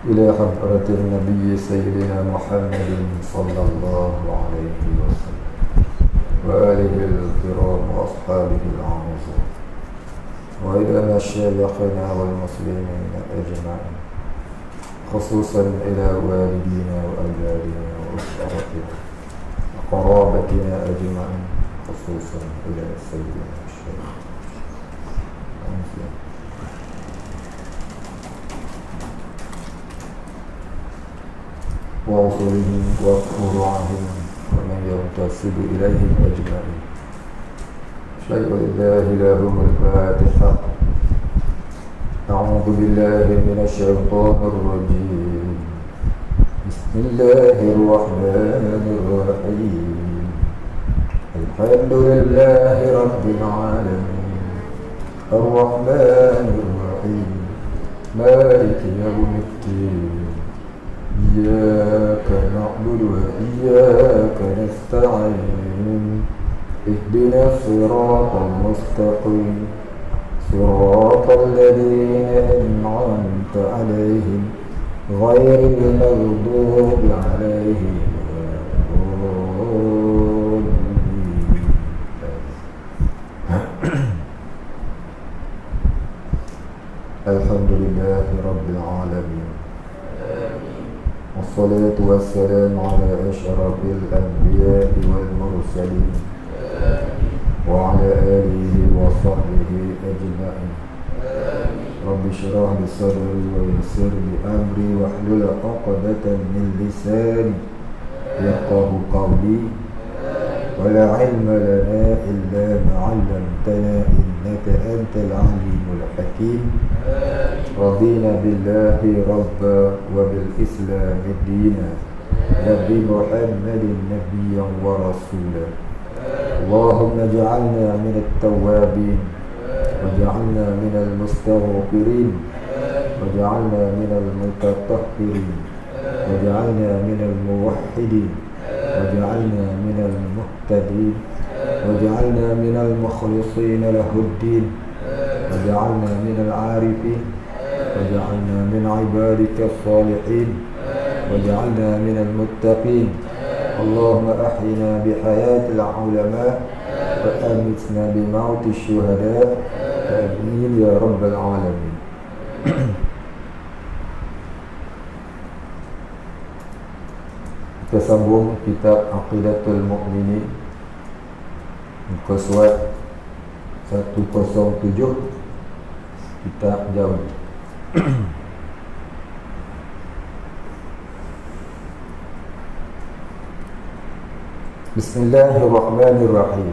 إلى حضرة النبي سيدنا محمد صلى الله عليه وسلم وآله الكرام وأصحابه الأعظم وإلى مشايخنا والمسلمين أجمعين، خصوصا إلى والدينا وأولادنا وأسرتنا وقرابتنا أجمعين، خصوصا إلى سيدنا الشيخ وأصولهم وفروعهم ومن ينتسب إليهم أجمعين. أشهد أن لا إله إلا الفاتحة. أعوذ بالله من الشيطان الرجيم. بسم الله الرحمن الرحيم. الحمد لله رب العالمين الرحمن الرحيم مالك يوم الدين إياك نعبد وإياك نستعين اهدنا الصراط المستقيم صراط الذين أنعمت عليهم غير المغضوب عليهم ولا الضالين. الحمد لله رب العالمين والصلاة والسلام على أشرف الأنبياء والمرسلين وعلى آله وصحبه أجمعين. رب اشرح لي صدري ويسر لي أمري واحلل عقدة من لساني يفقهوا قولي. ولا علم لنا إلا ما علمتنا إنك أنت العليم الحكيم. رضينا بالله ربا وبالإسلام دينا وبمحمد نبيا ورسولا. اللهم اجعلنا من التوابين واجعلنا من المستغفرين واجعلنا من المتطهرين واجعلنا من الموحدين واجعلنا من المهتدين واجعلنا من المخلصين له الدين واجعلنا من العارفين واجعلنا من عبادك الصالحين واجعلنا من المتقين. اللهم أحينا بحياة العلماء وأمتنا بموت الشهداء آمين يا رب العالمين. Kita sambung kitab Aqidatul Mu'minin, muka surat 107, kitab jauh. Bismillahirrahmanirrahim.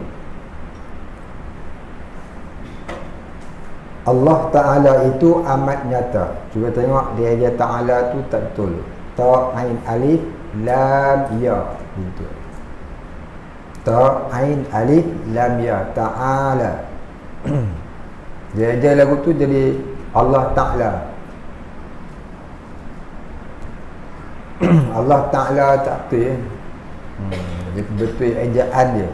Allah Ta'ala itu amat nyata. Cuba tengok dia aja Ta'ala tu tak betul. Ta, ain, alif, lam, ya. Itu. Ta, ain, alif, lam, ya. Ta'ala. Dia aja lagu tu jadi Allah Ta'ala. Allah Ta'ala tak betul. Betul ejaan dia.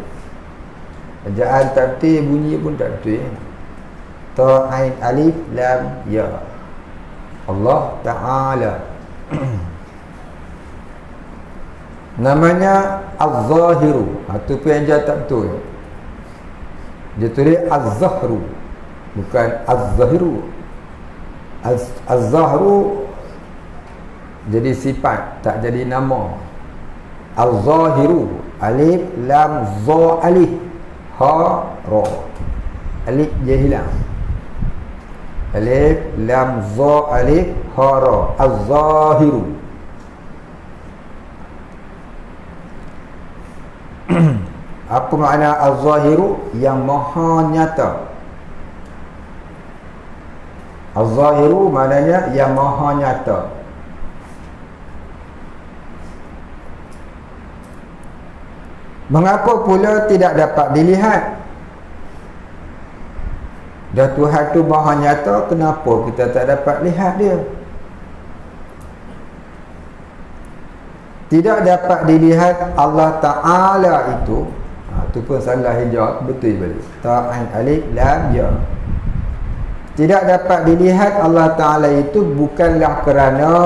Ejaan tak betul, bunyi pun tak betul. Ta, ain, alif, lam, ya. Allah Ta'ala. Namanya Az-Zahiru. Itu pun ejaan tak betul. Dia tulis Az-Zahru, bukan Az-Zahiru. Az-Zahru jadi sifat, tak jadi nama. Al-Zahiru, alif, lam, za, alif, ha, ra. Alif dia hilang. Alif, lam, za, alif, ha, ra. Az-Zahiru. Apa makna Az-Zahiru? Yang maha nyata. Az-Zahiru maknanya yang maha nyata. Mengapa pula tidak dapat dilihat? Dah Tuhan tu maha nyata, kenapa kita tak dapat lihat dia? Tidak dapat dilihat Allah Ta'ala itu. Itu pun salah hijab, betul balik. Ta, ain, alif, lam, ya. Tidak dapat dilihat Allah Ta'ala itu bukanlah kerana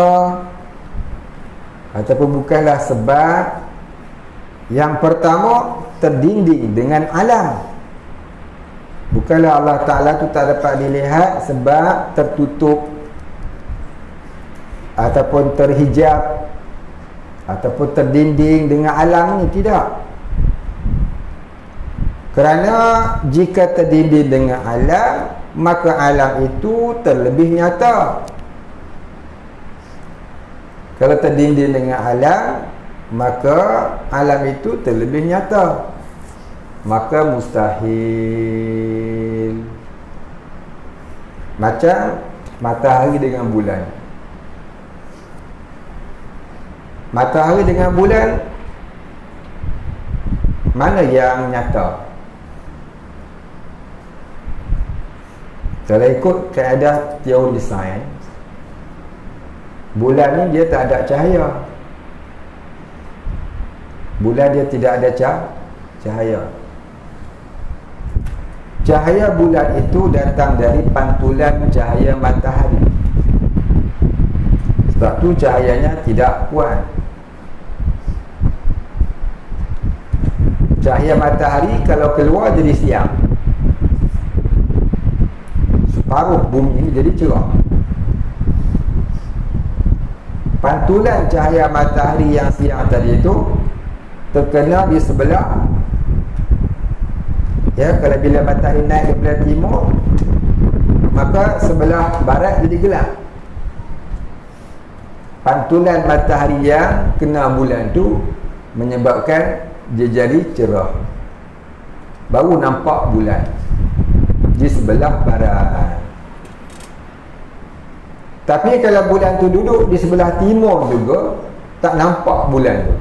ataupun bukanlah sebab yang pertama terdinding dengan alam. Bukanlah Allah Ta'ala itu tak dapat dilihat sebab tertutup ataupun terhijab ataupun terdinding dengan alam ni, tidak. Kerana jika terdinding dengan alam, maka alam itu terlebih nyata. Kalau terdinding dengan alam, maka alam itu terlebih nyata. Maka mustahil. Macam matahari dengan bulan. Matahari dengan bulan, mana yang nyata? Kalau ikut kaedah teori sains, bulan ni dia tak ada cahaya. Bulan dia tidak ada cahaya. Cahaya bulan itu datang dari pantulan cahaya matahari. Sebab tu cahayanya tidak kuat. Cahaya matahari kalau keluar jadi siang, separuh bumi ini jadi cerah. Pantulan cahaya matahari yang siang tadi itu terkena di sebelah. Ya, kalau bila matahari naik daripada timur, maka sebelah barat jadi gelap. Pantulan matahari yang kena bulan tu menyebabkan dia jadi cerah. Baru nampak bulan di sebelah barat. Tapi kalau bulan tu duduk di sebelah timur juga, tak nampak bulan tu.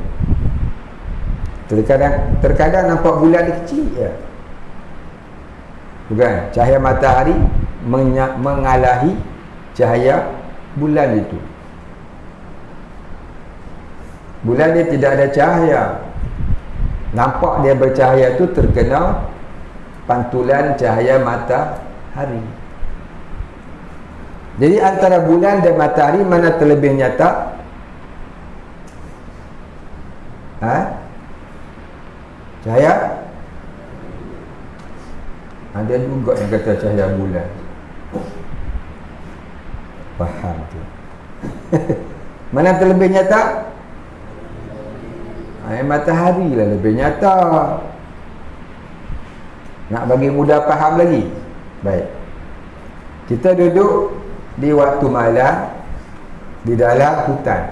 Terkadang nampak bulan dia kecil je. Bukan? Cahaya matahari mengalahi cahaya bulan itu. Bulan dia tidak ada cahaya. Nampak dia bercahaya tu terkena pantulan cahaya matahari. Jadi antara bulan dan matahari mana terlebih nyata? Cahaya? Ada juga yang kata cahaya bulan. Faham tu. Mana terlebih nyata? Matahari lah lebih nyata. Nak bagi mudah faham lagi? Baik. Kita duduk di waktu malam di dalam hutan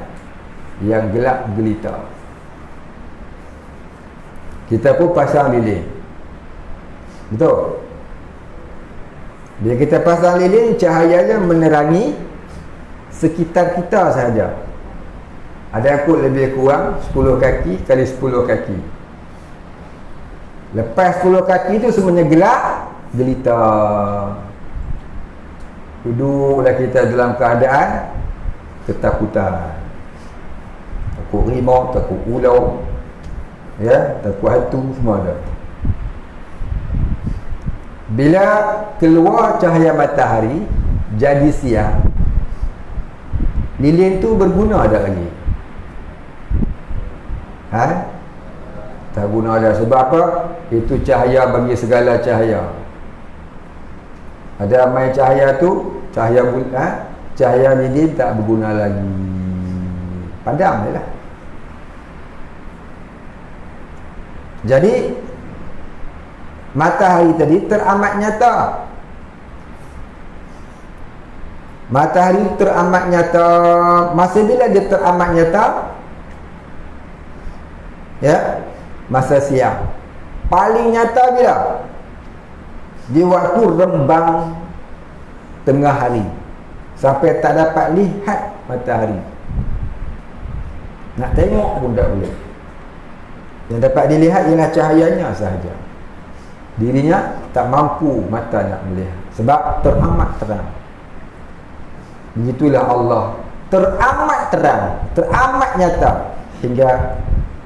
yang gelap gelita. Kita pun pasang lilin. Betul? Bila kita pasang lilin, cahayanya menerangi sekitar kita sahaja. Ada aku lebih kurang 10 kaki kali 10 kaki. Lepas 10 kaki itu semuanya gelap gelita. Duduklah kita dalam keadaan ketakutan. Takut rimau, takut ular, ya, takut hantu, semua ada. Bila keluar cahaya matahari jadi siang, lilin tu berguna ada lagi? Tak guna ada. Sebab apa? Itu cahaya bagi segala cahaya. Ada main cahaya tu, cahaya bulan, cahaya lilin tak berguna lagi. Padam je lah. Jadi matahari tadi teramat nyata. Matahari teramat nyata. Masa bila dia teramat nyata? Ya, masa siang. Paling nyata bila? Di waktu rembang tengah hari, sampai tak dapat lihat matahari. Nak tengok pun tak boleh. Yang dapat dilihat ialah cahayanya sahaja. Dirinya tak mampu mata nak melihat, sebab teramat terang. Begitulah Allah, teramat terang, teramat nyata, hingga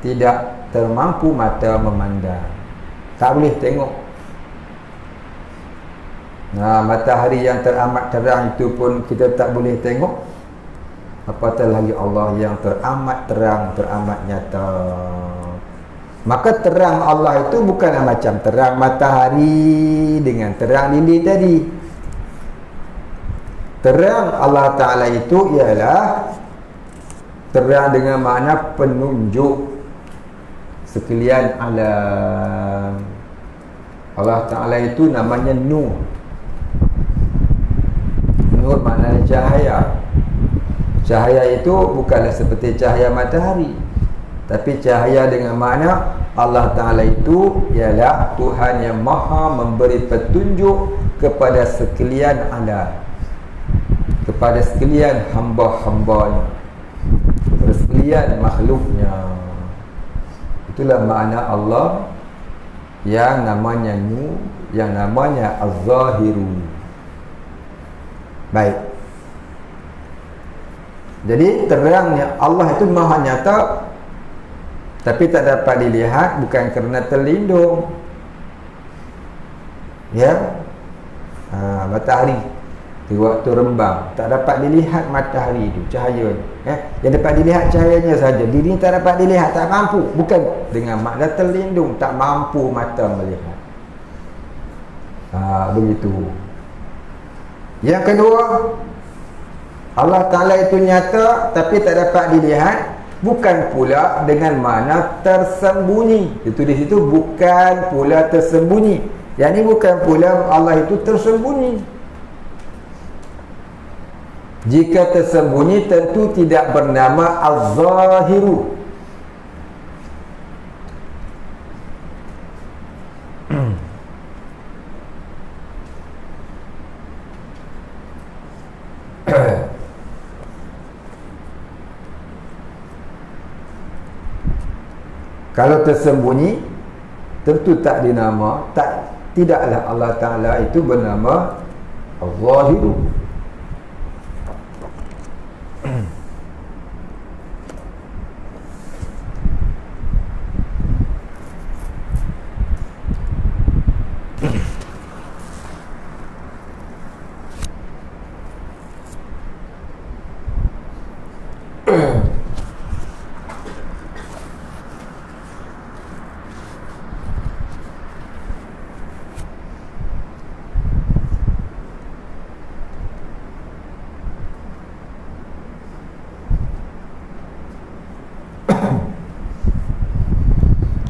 tidak termampu mata memandang. Tak boleh tengok. Nah, matahari yang teramat terang itu pun kita tak boleh tengok, apatah lagi Allah yang teramat terang, teramat nyata. Maka terang Allah itu bukanlah macam terang matahari dengan terang lilin tadi. Terang Allah Ta'ala itu ialah terang dengan makna penunjuk sekalian alam. Allah Ta'ala itu namanya Nur. Nur maknanya cahaya. Cahaya itu bukanlah seperti cahaya matahari, tapi cahaya dengan makna Allah Ta'ala itu ialah Tuhan yang maha memberi petunjuk kepada sekalian alam, kepada sekalian hamba-hambanya, kepada sekalian makhluknya. Itulah makna Allah yang namanya Nur, yang namanya Az-Zahiru. Baik. Jadi terangnya Allah itu maha nyata, tapi tak dapat dilihat bukan kerana terlindung. Ya, matahari di waktu rembang tak dapat dilihat matahari itu cahaya. Yang dapat dilihat cahayanya saja. Diri tak dapat dilihat, tak mampu. Bukan dengan makna terlindung, tak mampu mata melihat. Begitu. Yang kedua, Allah Ta'ala itu nyata tapi tak dapat dilihat, bukan pula dengan makna tersembunyi. Itu di situ bukan pula tersembunyi. Yang ini bukan pula Allah itu tersembunyi. Jika tersembunyi tentu tidak bernama Az-Zahiru. Kalau tersembunyi tentu tak dinama, tidaklah Allah Ta'ala itu bernama Az-Zahiru.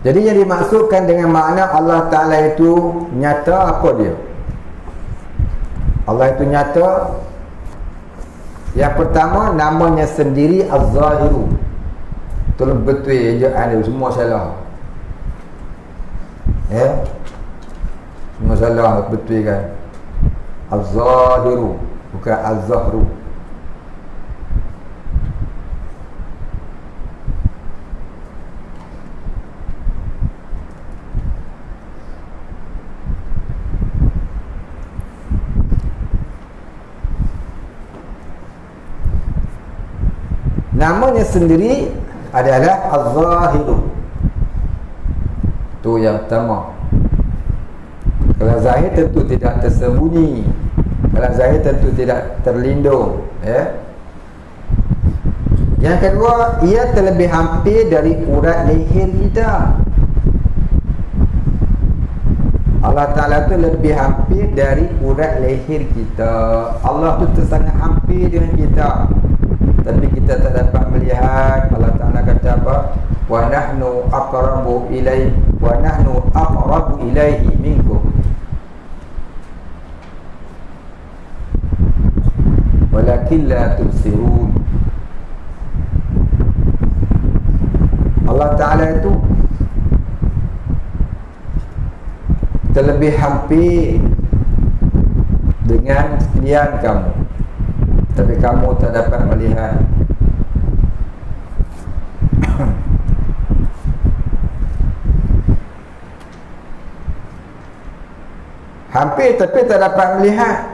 Jadi yang dimaksudkan dengan makna Allah Ta'ala itu nyata, apa dia? Allah itu nyata. Yang pertama, namanya sendiri Az-Zahiru. Tolong betul ejaan dia, semua salah. Semua salah, betul kan? Az-Zahiru, bukan Az-Zahru. Namanya sendiri adalah Az-Zahiru. Itu yang pertama. Kalau zahir tentu tidak tersembunyi. Kalau zahir tentu tidak terlindung. Yang kedua, ia terlebih hampir dari urat leher kita. Allah Ta'ala itu lebih hampir dari urat leher kita. Allah itu sangat hampir dengan kita, tapi kita tak dapat melihat. Allah Ta'ala kata apa? Wa nahnu aqrabu ilaihi wa nahnu aqrabu ilaihi minkum walakin la tubsirun. Allah Ta'ala itu terlebih hampir dengan sekalian kamu, tapi kamu tak dapat melihat. Hampir tapi tak dapat melihat.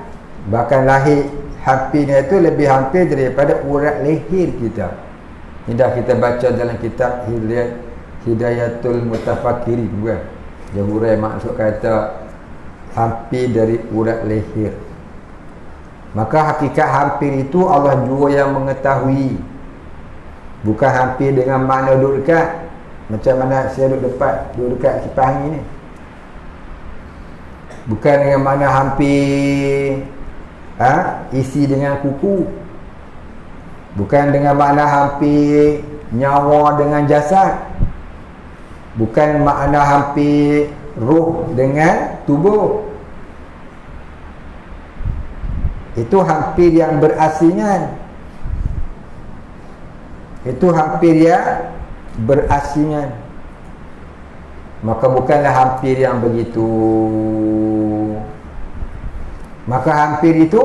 Bahkan lahir hampirnya itu lebih hampir daripada urat leher kita. Ini dah kita baca dalam kitab Hidayatul Mutafakirin, bukan? Dia hurai maksud kata hampir dari urat leher. Maka hakikat hampir itu Allah jua yang mengetahui. Bukan hampir dengan makna duduk dekat. Macam mana saya duduk dekat kipas angin ni. Bukan dengan makna hampir isi dengan kuku. Bukan dengan makna hampir nyawa dengan jasad. Bukan makna hampir roh dengan tubuh. Itu hampir yang berasingan. Itu hampir yang berasingan. Maka bukanlah hampir yang begitu. Maka hampir itu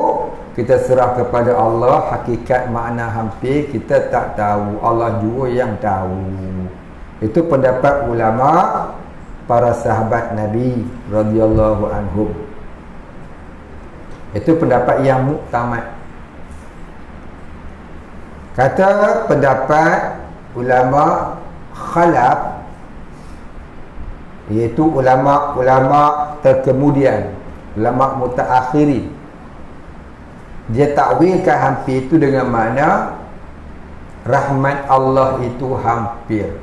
kita serah kepada Allah. Hakikat makna hampir kita tak tahu, Allah jua yang tahu. Itu pendapat ulama para sahabat Nabi radhiyallahu anhum. Itu pendapat yang muktamad. Kata pendapat ulama khalaf, iaitu ulama-ulama terkemudian, ulama mutaakhirin, dia takwilkan hampir itu dengan makna rahmat Allah itu hampir.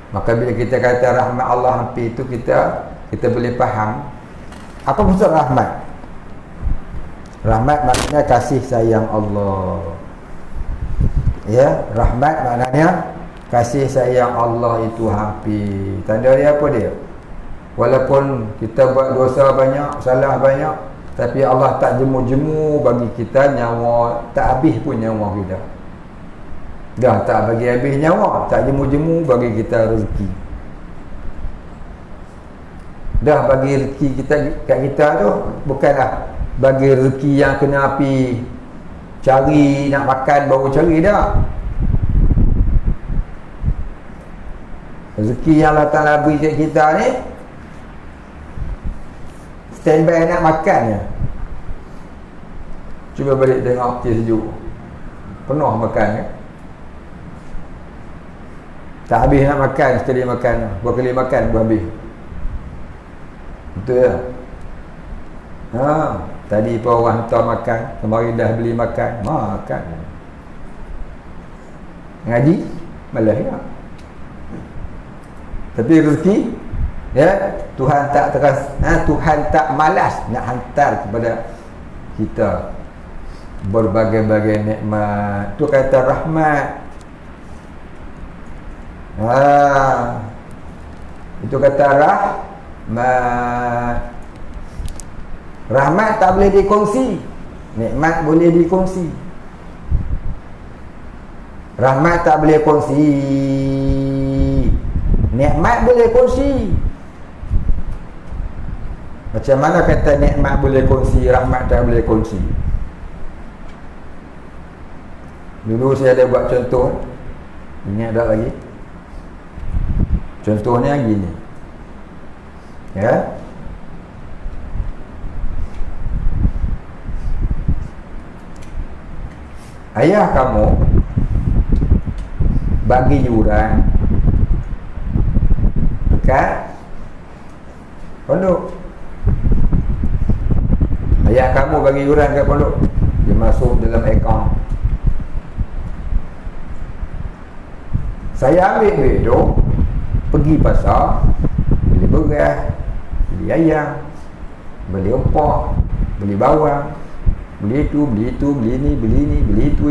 Maka bila kita kata rahmat Allah hampir itu, kita boleh faham apa maksud rahmat. Rahmat maknanya kasih sayang Allah. Ya, rahmat maknanya kasih sayang Allah itu hampir. Tanda dia apa dia? Walaupun kita buat dosa banyak, salah banyak, tapi Allah tak jemu-jemu bagi kita nyawa, tak habis pun nyawa kita. Dah tak bagi habis nyawa, tak jemu-jemu bagi kita rezeki. Dah bagi rezeki kita kat kita tu bukanlah bagi rezeki yang kena api cari, nak makan baru cari dah. Rezeki yang Allah Ta'ala beri kat kita ni standby nak makan je. Cuba balik tengok tea sejuk, penuh makan kan? Tak habis nak makan, sekali makan, dua kali makan pun habis. Betul tak? Tadi pun orang hantar makan, kemarin dah beli makan, makan. Ngaji malas ya. Tapi rezeki, ya, Tuhan tak Tuhan tak malas nak hantar kepada kita berbagai-bagai nikmat. Tu kata rahmat. Itu kata rahmat. Rahmat tak boleh dikongsi, nikmat boleh dikongsi. Rahmat tak boleh kongsi, nikmat boleh kongsi. Macam mana kata nikmat boleh kongsi, rahmat tak boleh kongsi? Dulu saya ada buat contoh, ingat tak lagi? Contohnya gini, ya. Ayah kamu bagi yuran dekat pondok. Ayah kamu bagi yuran dekat pondok, dia masuk dalam akaun. Saya ambil duit tu, pergi pasar, beli beras, beli ayam, beli empah, beli bawang, beli itu, beli itu, beli ini, beli ini, beli itu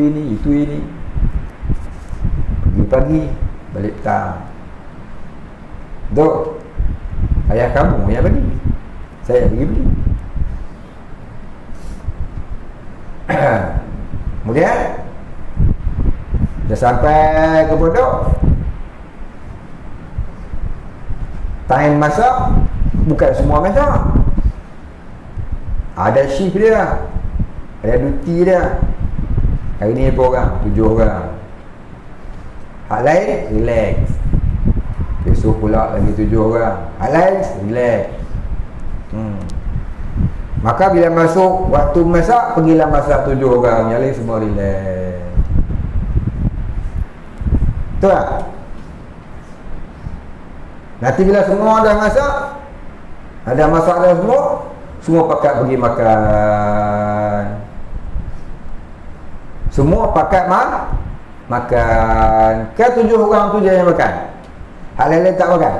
ini. Pagi, balik petang. Dok, ayah kamu yang beli, saya pergi beli. Kemudian dah sampai ke pondok, time masak, bukan semua masak. Ada shift dia, ada duty dia. Hari ni berapa orang? 7 orang. Hak lain, relax. Besok pula lagi 7 orang. Hak lain, relax. Maka bila masuk waktu masak, pergilah masak 7 orang. Yang lain semua relax. Betul tak? Nanti bila semua dah masak, Ada masalah semua pakat pergi makan. Semua pakat makan. Kan 7 orang tu je yang makan. Hal lain tak makan.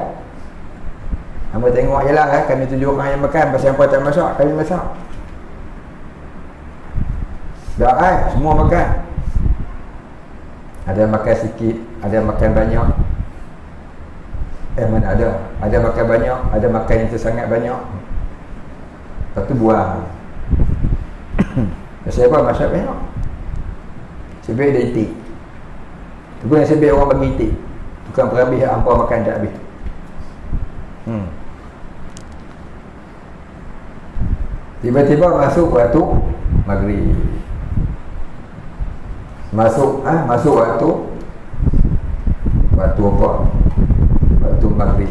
Hamba tengok je lah kami 7 orang yang makan. Pasal yang tak masak, kami masak. Dah semua makan. Ada makan sikit, ada makan banyak. Mana ada? Ada makan banyak, ada makan yang sangat banyak. Lepas tu buang. Pasal apa? Masak banyak. Sebab dia itik. Tu pun yang sebab orang bagi itik. Tukang perhabis yang hampa makan tak habis. Tiba-tiba masuk waktu maghrib. Masuk waktu apa? Waktu maghrib.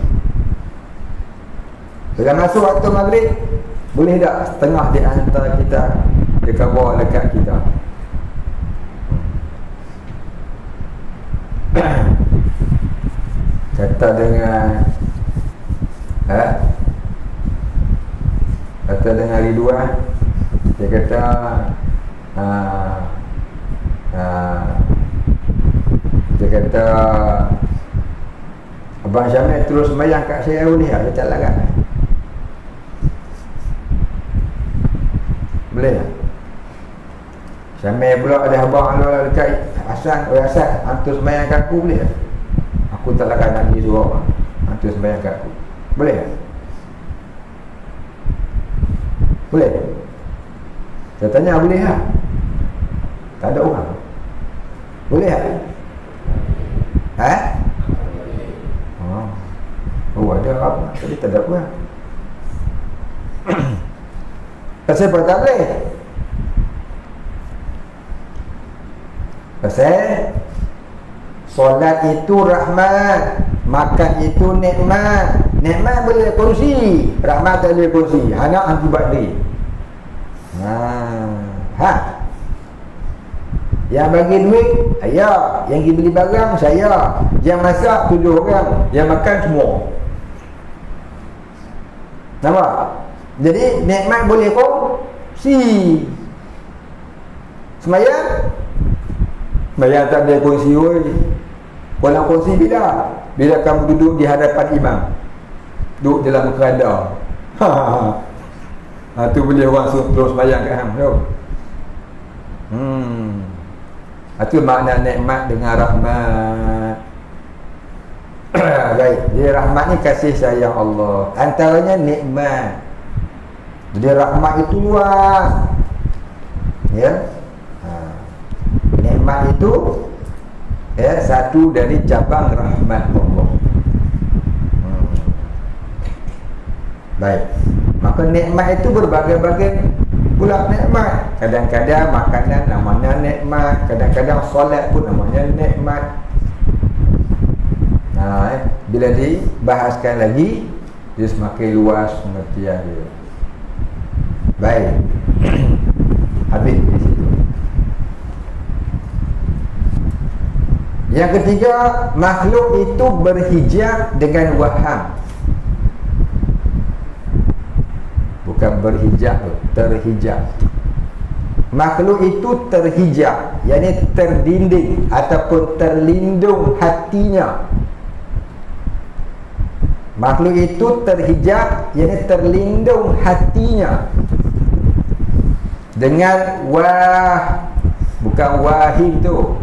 Bila masuk waktu maghrib, boleh tak setengah di antara kita dekat bawah dekat kita? Kata dengan Ridwan, dia kata Abang Syamil terus sembahyang kat saya boleh tak? Dia tak larang. Boleh tak? Syamil pula ada abang lu dekat Hasan, hantu sembahyang kat aku boleh tak? Aku tak larang nak pergi suruh hantu sembahyang kat aku. Boleh tak? Boleh? Saya tanya boleh tak? Tak ada orang. Boleh tak? Ada apa? Tadi tak ada apa. Pasal apa tak boleh? Pasal solat itu rahmat, makan itu nikmat. Nikmat boleh kongsi, rahmat tak boleh kongsi. Anak anti bakri. Yang bagi duit ayah, yang pergi beli barang saya, yang masak 7 orang, yang makan semua. Nampak? Jadi nikmat boleh kongsi. Sembahyang tak boleh kongsi. Kau nak kongsi bila? Bila kamu duduk di hadapan imam, duduk dalam keranda. Tu boleh orang suruh sembahyang kat hang tu. Itu makna nikmat dengan rahmat. Baik, jadi rahmat ni kasih sayang Allah. Antaranya nikmat. Jadi rahmat itu luas. Ya. Nikmat itu satu dari cabang rahmat Allah. Baik. Maka nikmat itu berbagai-bagai pula nikmat. Kadang-kadang makanan namanya nikmat, kadang-kadang solat pun namanya nikmat. Bila dibahaskan lagi, dia semakin luas pengertian dia. Baik. Habis di situ. Yang ketiga, makhluk itu berhijab dengan waham. Bukan berhijab, terhijab. Makhluk itu terhijab, yakni terdinding ataupun terlindung hatinya. Makhluk itu terhijab, yakni terlindung hatinya dengan bukan wahim tu.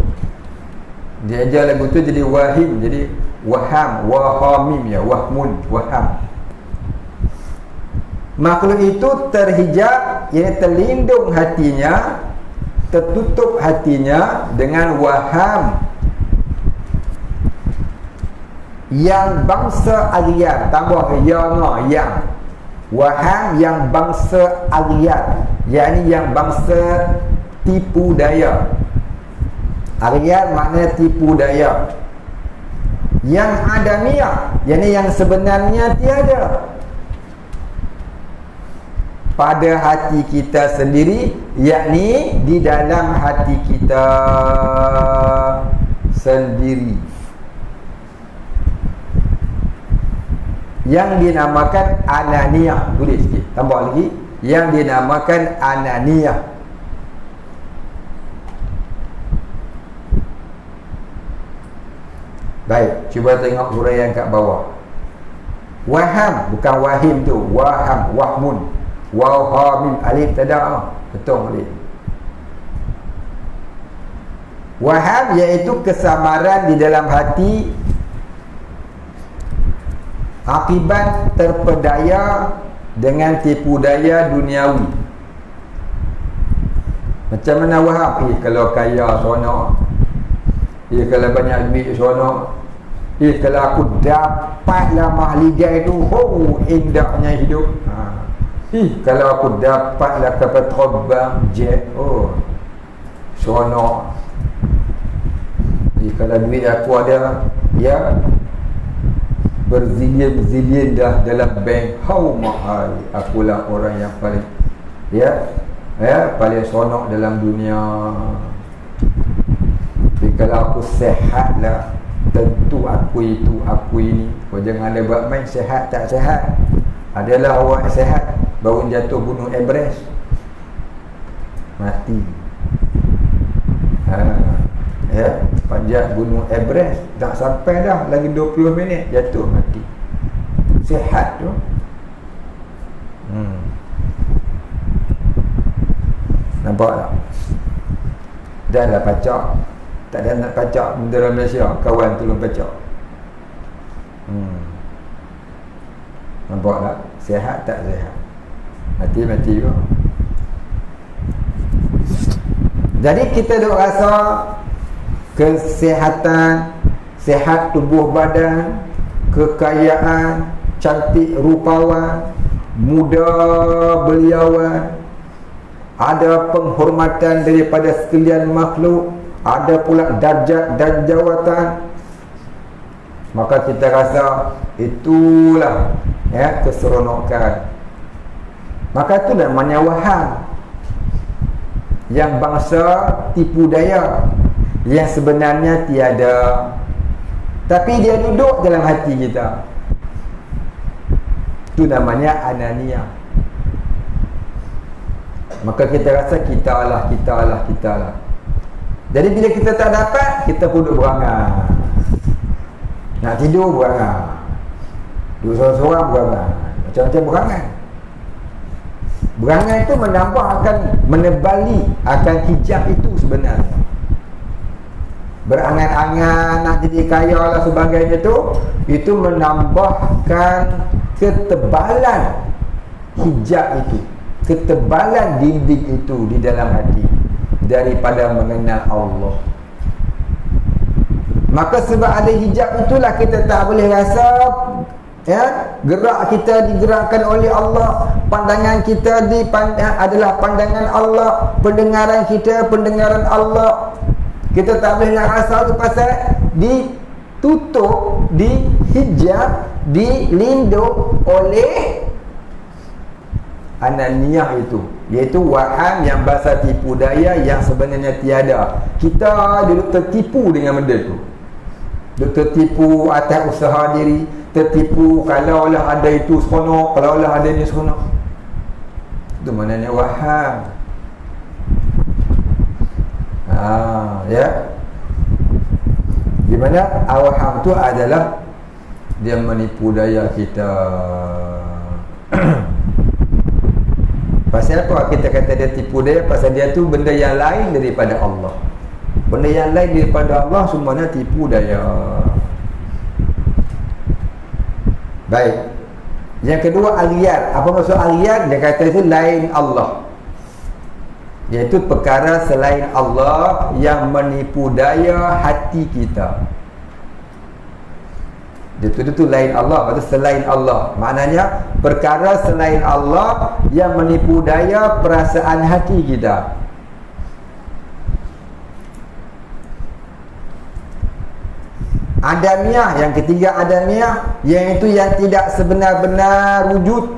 Dia ajar lagu tu jadi wahim, jadi waham, wahamim ya, wahmun, waham. Makhluk itu terhijab, yakni terlindung hatinya, tertutup hatinya dengan waham yang bangsa Aryan, tambah yang waham yang bangsa Aryan, yakni yang bangsa tipu daya. Aryan maknanya tipu daya. Yang adamiyah, yakni yang sebenarnya tiada pada hati kita sendiri, yakni di dalam hati kita sendiri. yang dinamakan ananiyah. Tulis sikit, tambah lagi, yang dinamakan ananiyah. Baik, cuba tengok huraian kat bawah. Waham, bukan wahim tu, waham, wahmun, waw ha mim alif tadaa, betul alif. Waham iaitu kesamaran di dalam hati akibat terpedaya dengan tipu daya duniawi. Macam mana waham? Kalau kaya seronok, kalau banyak duit seronok, kalau aku dapatlah mahligai tu, indahnya hidup. Kalau aku dapatlah kapal terbang jet, seronok. Kalau duit aku ada, ya, berzillion dah dalam bank, mahal, akulah orang yang paling, paling seronok dalam dunia. Tapi kalau aku sehat lah, tentu aku itu, aku ini. Kau jangan ada buat main sehat tak sehat. Adalah orang sehat baru jatuh gunung Everest, mati. Panjat gunung Everest tak sampai dah, lagi 20 minit jatuh mati. Sehat tu. Nampak tak? Dah lah pacak. Tak ada nak pacak bendera Malaysia, kawan tolong pacak. Nampak tak? Sehat tak sehat? Mati-mati juga. Jadi kita duk rasa kesihatan, sehat tubuh badan, kekayaan, cantik rupawan, muda beliawan, ada penghormatan daripada sekalian makhluk, ada pula darjat dan jawatan. Maka kita rasa itulah keseronokan. Maka itu namanya waham, yang bangsa tipu daya, yang sebenarnya tiada, tapi dia duduk dalam hati kita. Itu namanya ananiyah. Maka kita rasa kita lah. Jadi bila kita tak dapat, kita pun duduk berangan. Nak tidur berangan, duduk seorang-seorang berangan, macam-macam berangan. Berangan itu menambah, akan menebali akan hijab itu sebenarnya. Berangan-angan nak jadi kaya lah sebagainya itu menambahkan ketebalan hijab itu, ketebalan dinding itu di dalam hati daripada mengenal Allah. Maka sebab ada hijab itulah kita tak boleh rasa gerak kita digerakkan oleh Allah, pandangan kita adalah pandangan Allah, pendengaran kita pendengaran Allah. Kita tak boleh nak rasa tu pasal ditutup, dihijab, dilindung oleh ananiyah itu, iaitu waham yang bahasa tipu daya yang sebenarnya tiada. Kita duduk tertipu dengan benda tu, duduk tertipu atas usaha diri, tertipu kalaulah ada itu seronok, kalaulah ada ni seronok. Itu maknanya waham. Di mana awham tu adalah dia menipu daya kita. Pasal apa kita kata dia tipu daya? Pasal dia tu benda yang lain daripada Allah. Benda yang lain daripada Allah semuanya tipu daya. Baik. Yang kedua, aliyat. Apa maksud aliyat? Dia kata itu lain Allah, iaitu perkara selain Allah yang menipu daya hati kita. Itu lain Allah, atau selain Allah. Maknanya perkara selain Allah yang menipu daya perasaan hati kita. Adamiyah, yang ketiga adamiyah, iaitu yang tidak sebenar-benar wujud,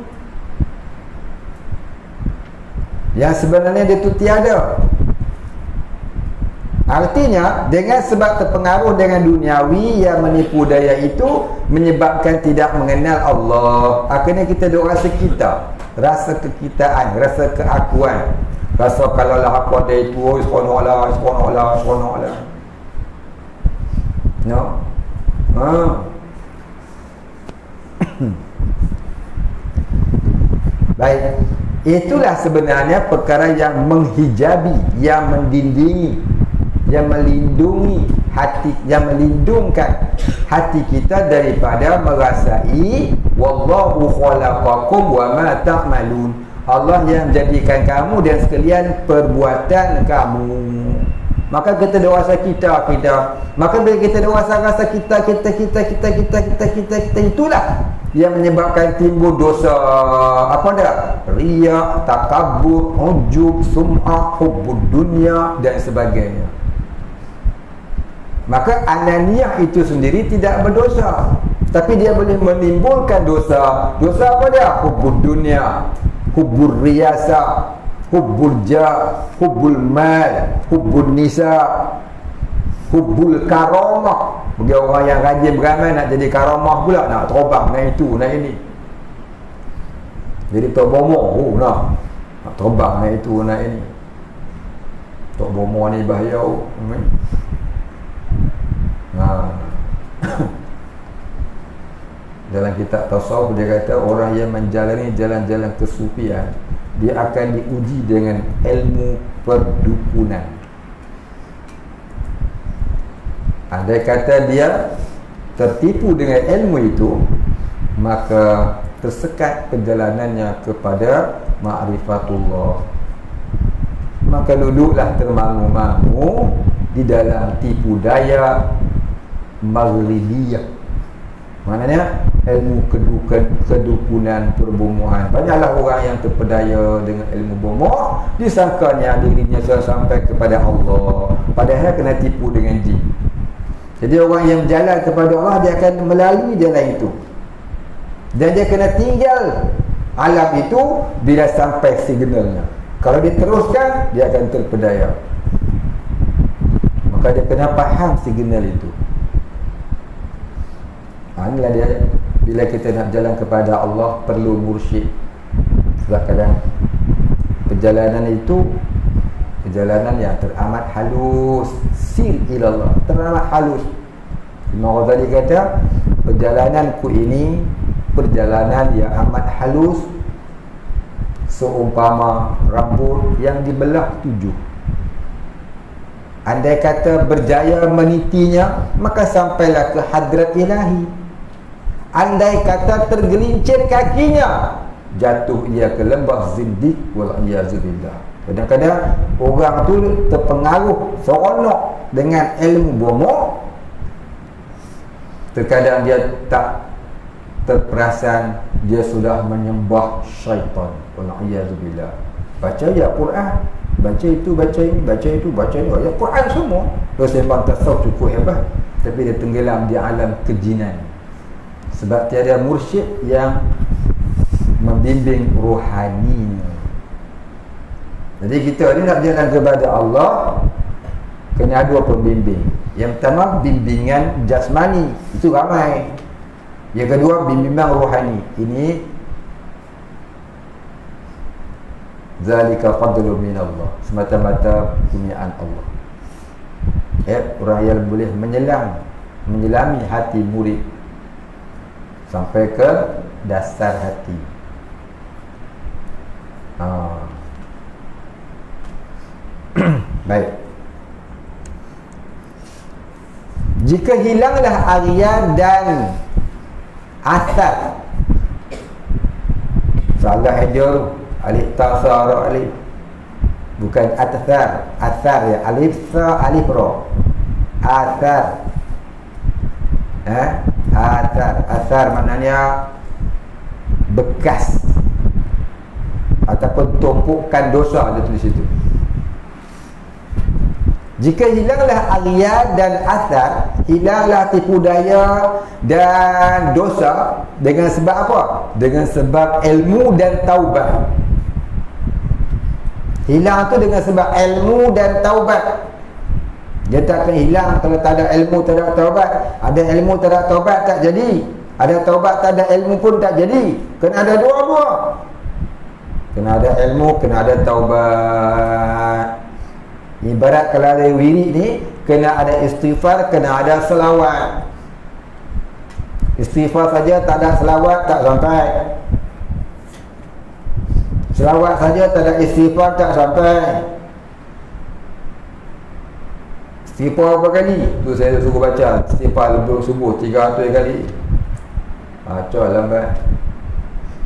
yang sebenarnya dia tu tiada. Artinya dengan sebab terpengaruh dengan duniawi yang menipu daya itu menyebabkan tidak mengenal Allah. Akhirnya kita duk rasa kita, rasa kekitaan, rasa keakuan, rasa kalau lah aku ada itu, subhanallah, subhanallah, subhanallah. No. Baik. Itulah sebenarnya perkara yang menghijabi, yang mendindingi, yang melindungi hati, yang melindungkan hati kita daripada merasai wallahu khalaqakum wa ma ta'malun. Allah yang menjadikan kamu dan sekalian perbuatan kamu. Maka kita doa kita. Maka bila kita doa rasa kita itulah yang menyebabkan timbul dosa apa dah? Riya, takabur, ujub, sum'ah, hubbud dunya dan sebagainya. Maka ananiyah itu sendiri tidak berdosa, tapi dia boleh menimbulkan dosa. Dosa apa dia? Hubbud dunya, hubbur riyasa, hubbul jah, hubbul mal, hubbul nisa, hubbul karamah. Bagi orang yang rajin beramal nak jadi karamah pula, nak terbang, nak itu, nak ini. Jadi Tok Bomo nak terbang, nak itu, nak ini. Tok Bomo ni bahaya. Dalam kitab tasawuf dia kata orang yang menjalani jalan-jalan kesufian dia akan diuji dengan ilmu perdukunan. Andai kata dia tertipu dengan ilmu itu, maka tersekat perjalanannya kepada ma'rifatullah. Maka duduklah termangu-mangu di dalam tipu daya maghribiyah. Maknanya ilmu kedukunan, perbomohan. Banyaklah orang yang terpedaya dengan ilmu bomoh, disangkanya dirinya sudah sampai kepada Allah, padahal kena tipu dengan jin. Jadi orang yang berjalan kepada Allah, dia akan melalui jalan itu, dan dia kena tinggal alam itu bila sampai signalnya. Kalau dia teruskan, dia akan terpedaya. Maka dia kena faham signal itu. Inilah dia, bila kita nak jalan kepada Allah perlu mursyid. Sebab kadang perjalanan itu perjalanan yang teramat halus, sir ilallah, teramat halus. Imam Ghazali kata perjalananku ini perjalanan yang amat halus, seumpama rambut yang dibelah 7. Andai kata berjaya menitinya, maka sampailah ke hadrat ilahi. Andai kata tergelincir kakinya, jatuh ia ke lembah zindiq wal'iyazubillah. Kadang-kadang orang tu terpengaruh seronok dengan ilmu bomoh, terkadang dia tak terperasan dia sudah menyembah syaitan wal'iyazubillah. Baca ya Quran, baca itu, baca ini, baca itu, baca ini, baca Quran semua. Terus sembang tasawuf cukup hebat, tapi dia tenggelam di alam kejinan. Sebab tiada mursyid yang membimbing rohaninya. Jadi kita ni nak berjalan kepada Allah, kena ada pembimbing. Yang pertama bimbingan jasmani, itu ramai. Yang kedua bimbingan rohani. Ini zalika fadlu minallah, semata-mata kurniaan Allah. Orang yang boleh menyelami hati murid sampai ke dasar hati. Baik. Jika hilanglah arya dan asar, salah hajar alif tasar alif, bukan athar, asar ya, alif sa alif ra, asar. Asar maknanya bekas ataupun tumpukan dosa, ada tulis situ. Jika hilanglah arya dan asar, hilanglah tipu daya dan dosa dengan sebab apa? Dengan sebab ilmu dan taubat. Hilang tu dengan sebab ilmu dan taubat. Dia tak akan hilang kalau tak ada ilmu, tak ada taubat. Ada ilmu, tak ada taubat, tak jadi. Ada taubat, tak ada ilmu pun tak jadi. Kena ada dua-dua. Kena ada ilmu, kena ada taubat. Ibarat kalau ada wirid ni, kena ada istighfar, kena ada selawat. Istighfar saja tak ada selawat, tak sampai. Selawat saja tak ada istighfar, tak sampai. Istighfar berapa kali? Tu saya suruh baca istighfar lebih subuh 300 kali. Baca lambat.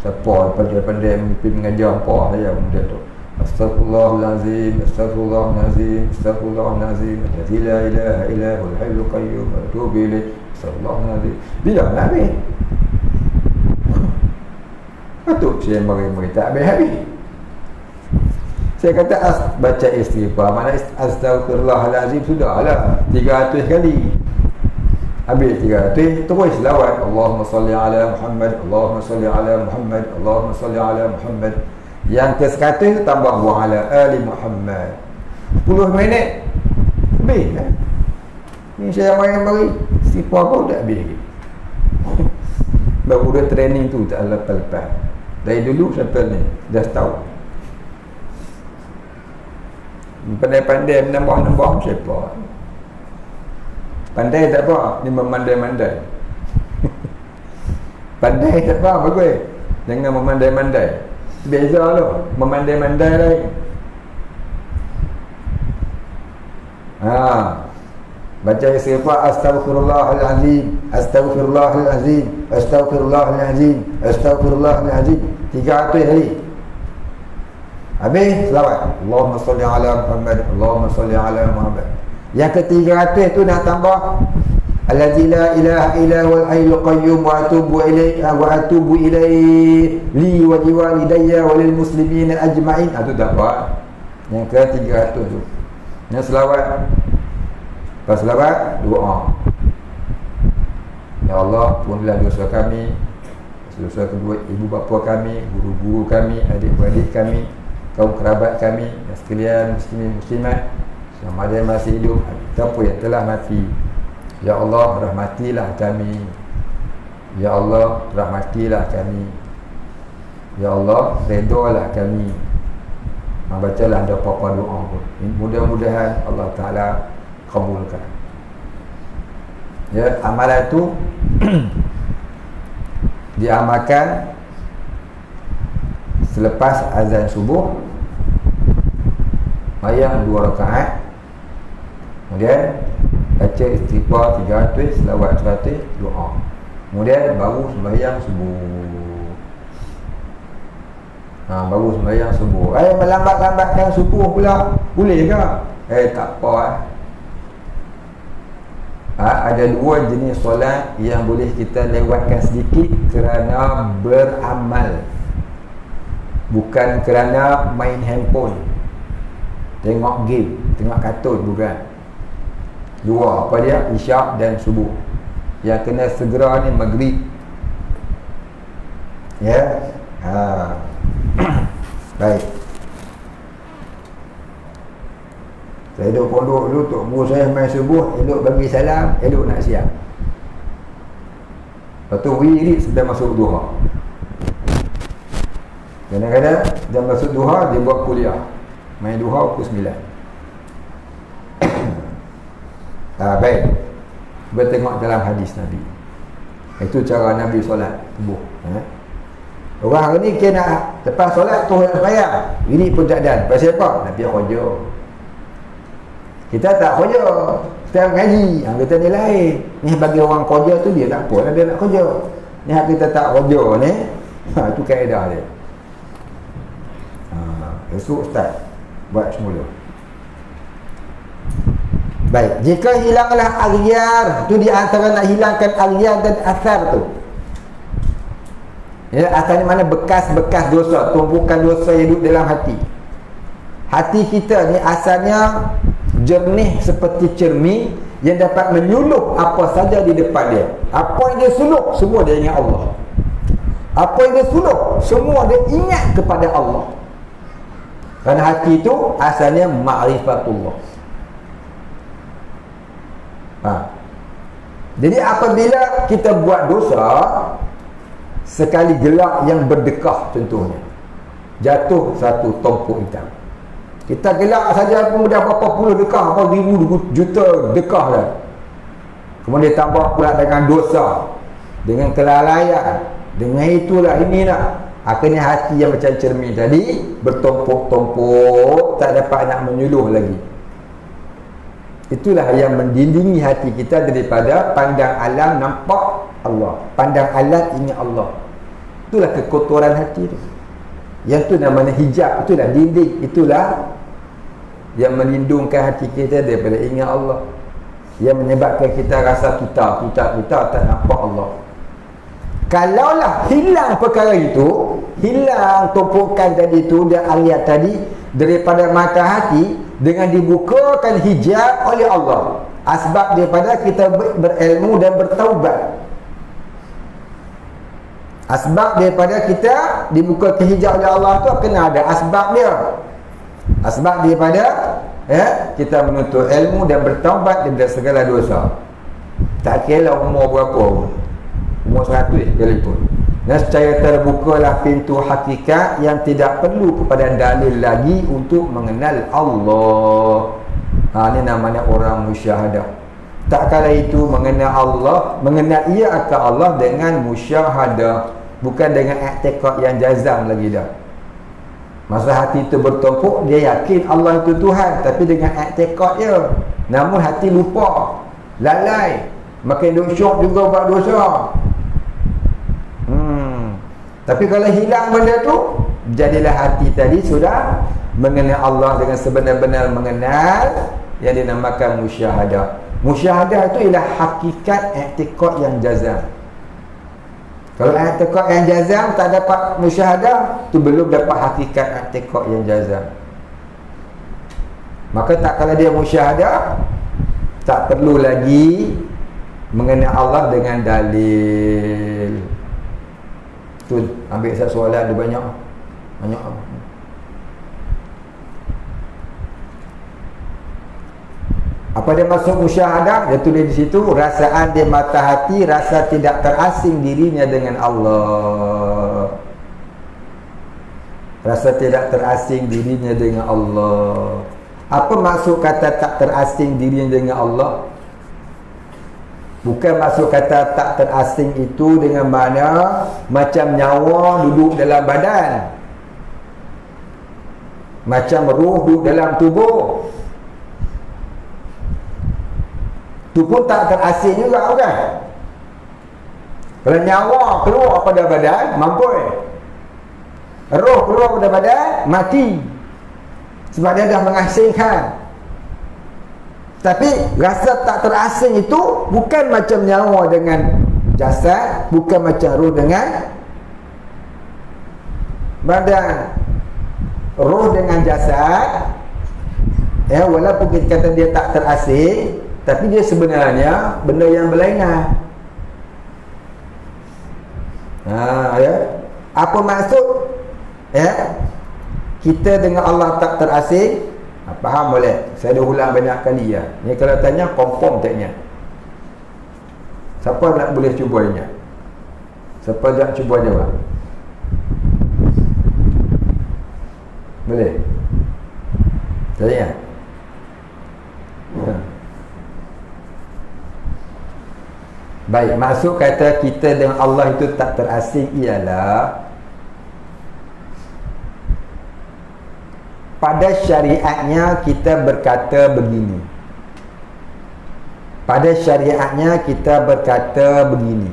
Siapa pandai-pandai mimpi mengajar apa saya benda tu. Astaghfirullahalazim, astaghfirullahalazim, astaghfirullahalazim, la ilaha illa huwal hayyul qayyum wa atubu ilaih. Astaghfirullahalazim. Bila nak habis? Patut saya mari-mari tak habis-habis. Saya kata baca istighfar, mana astaghfirullahalazim sudahlah 300 kali. Habis 300 terus selawat. Allahumma salli ala Muhammad, Allahumma salli ala Muhammad, Allahumma salli ala Muhammad. Yang ke 100 tambah wa ala ali Muhammad. 10 minit habis kan? Ni saya mari-mari istighfar pun tak habis lagi. Baru dah training tu tak lepas-lepas. Dari dulu sampai ni dah tahu. Pandai-pandai menambah-nambah siapa? Pandai tak apa, ni memandai-mandai. Pandai tak apa, bagus. Jangan memandai-mandai. Beza tu, memandai-mandai lain. Baca istighfar, astaghfirullahalazim, astaghfirullahalazim, astaghfirullahalazim, astaghfirullahalazim 300 kali. Habis selawat. Allahumma salli ala Muhammad, Allahumma salli ala Muhammad. Yang ke 300 tu nak tambah allazi la ilaha illa huwal hayyul qayyum wa atubu ilaihi wa atubu ilaihi li wa liwalidayya wa lil muslimina ajma'in. Itu tak apa. Yang ke 300 tu. Yang selawat. Pas selawat doa. Ya Allah, ampunilah dosa kami, dosa kedua ibu bapa kami, guru-guru kami, adik-beradik kami, kaum kerabat kami dan sekalian muslimin muslimat sama ada yang masih hidup ataupun yang telah mati. Ya Allah, rahmatilah kami. Ya Allah, rahmatilah kami. Ya Allah, redalah kami. Bacalah ada apa-apa doa pun. Mudah-mudahan Allah Ta'ala kabulkan. Ya, amalan itu diamalkan selepas azan subuh, mayang 2 rakaat, kemudian baca istighfar 300, selawat 100, doa, kemudian baru sembahyang subuh. Baru sembahyang subuh. Melambat-lambatkan subuh pula boleh ke? Tak apa. Ada 2 jenis solat yang boleh kita lewatkan sedikit kerana beramal, bukan kerana main handphone, tengok game, tengok kartun, bukan. 2, apa dia? Isyak dan subuh. Yang kena segera ni maghrib. Ya. Baik. Saya duduk pondok dulu, tok guru saya main subuh, elok bagi salam, elok nak siap. Lepas tu wirid sedang masuk duha. Kadang-kadang dia masuk duha, dia buat kuliah. Main duha pukul 9. Baik. Kita tengok dalam hadis Nabi. Itu cara Nabi solat subuh. Orang hari ni kena lepas solat tu sembahyang. Ini pun tak ada. Pasal apa? Nabi kerja. Kita tak kerja, kita mengaji. Kita ni lain. Ni bagi orang kerja tu dia tak apa, dia nak kerja. Ni kita tak kerja ni, itu kaedah dia. Esok start buat semula. Baik, jika hilanglah aghyar, tu di antara nak hilangkan aghyar dan asar tu. Ya, asal ni mana bekas-bekas dosa, tumpukan dosa yang duduk dalam hati. Hati kita ni asalnya jernih seperti cermin yang dapat menyuluh apa saja di depan dia. Apa yang dia suluh, semua dia ingat Allah. Apa yang dia suluh, semua dia ingat kepada Allah. Kerana hati itu asalnya ma'rifatullah. Jadi apabila kita buat dosa, sekali gelak yang berdekah contohnya, jatuh satu tompok hitam. Kita gelak saja pun dah berapa puluh dekah, berapa ribu juta dekah dah. Kemudian tambah pula dengan dosa, dengan kelalaian, dengan itulah ini nak. Akhirnya hati yang macam cermin tadi bertumpuk-tumpuk, tak dapat nak menyuluh lagi. Itulah yang mendindingi hati kita daripada pandang alam nampak Allah, pandang alat ingat Allah. Itulah kekotoran hati tu. Yang tu namanya hijab, itulah dinding, itulah yang melindungkan hati kita daripada ingat Allah, yang menyebabkan kita rasa kita tak nampak Allah. Kalaulah hilang perkara itu, hilang tumpukan tadi tu dan ayat tadi daripada mata hati, dengan dibukakan hijab oleh Allah, asbab daripada kita berilmu dan bertaubat, asbab daripada kita dibukakan hijab oleh Allah tu kena ada asbab dia. Asbab daripada kita menuntut ilmu dan bertaubat daripada segala dosa. Tak kira umur berapa, umur 100 sekalipun. Dan secara terbukalah pintu hakikat yang tidak perlu kepada dalil lagi untuk mengenal Allah. Ini namanya orang musyahadah. Tak kala itu mengenal Allah, mengenal ia akan Allah dengan musyahadah, bukan dengan i'tiqad yang jazam lagi dah. Masa hati itu bertumpuk, dia yakin Allah itu Tuhan, tapi dengan i'tiqad dia. Namun hati lupa, lalai, makin dosyok juga buat dosa. Tapi kalau hilang benda tu, jadilah hati tadi sudah mengenal Allah dengan sebenar-benar mengenal, yang dinamakan musyahadah. Musyahadah itu ialah hakikat i'tiqad yang jazam. Kalau i'tiqad yang jazam tak dapat musyahadah, tu belum dapat hakikat i'tiqad yang jazam. Maka tak kala dia musyahadah, tak perlu lagi mengenal Allah dengan dalil. Tu ambil satu soalan ada banyak apa dia maksud musyahadah? Dia tulis di situ, rasaan di mata hati, rasa tidak terasing dirinya dengan Allah. Rasa tidak terasing dirinya dengan Allah. Apa maksud kata tak terasing dirinya dengan Allah? Bukan maksud kata tak terasing itu dengan mana macam nyawa duduk dalam badan, macam roh duduk dalam tubuh. Itu pun tak terasing juga, bukan? Kalau nyawa keluar pada badan, mampus. Roh keluar pada badan, mati. Sebab dia dah mengasingkan. Tapi rasa tak terasing itu bukan macam nyawa dengan jasad, bukan macam roh dengan badan. Roh dengan jasad, walaupun kita kata dia tak terasing, tapi dia sebenarnya benda yang berlainan. Apa maksud kita dengan Allah tak terasing? Faham boleh? Saya dah ulang banyak kali ya. Ni kalau tanya confirm tak ingat. Siapa nak boleh cuba ingat? Siapa nak cuba jawab? Boleh? Tak ingat? Baik, maksud kata kita dengan Allah itu tak terasing ialah pada syariatnya kita berkata begini. Pada syariatnya kita berkata begini.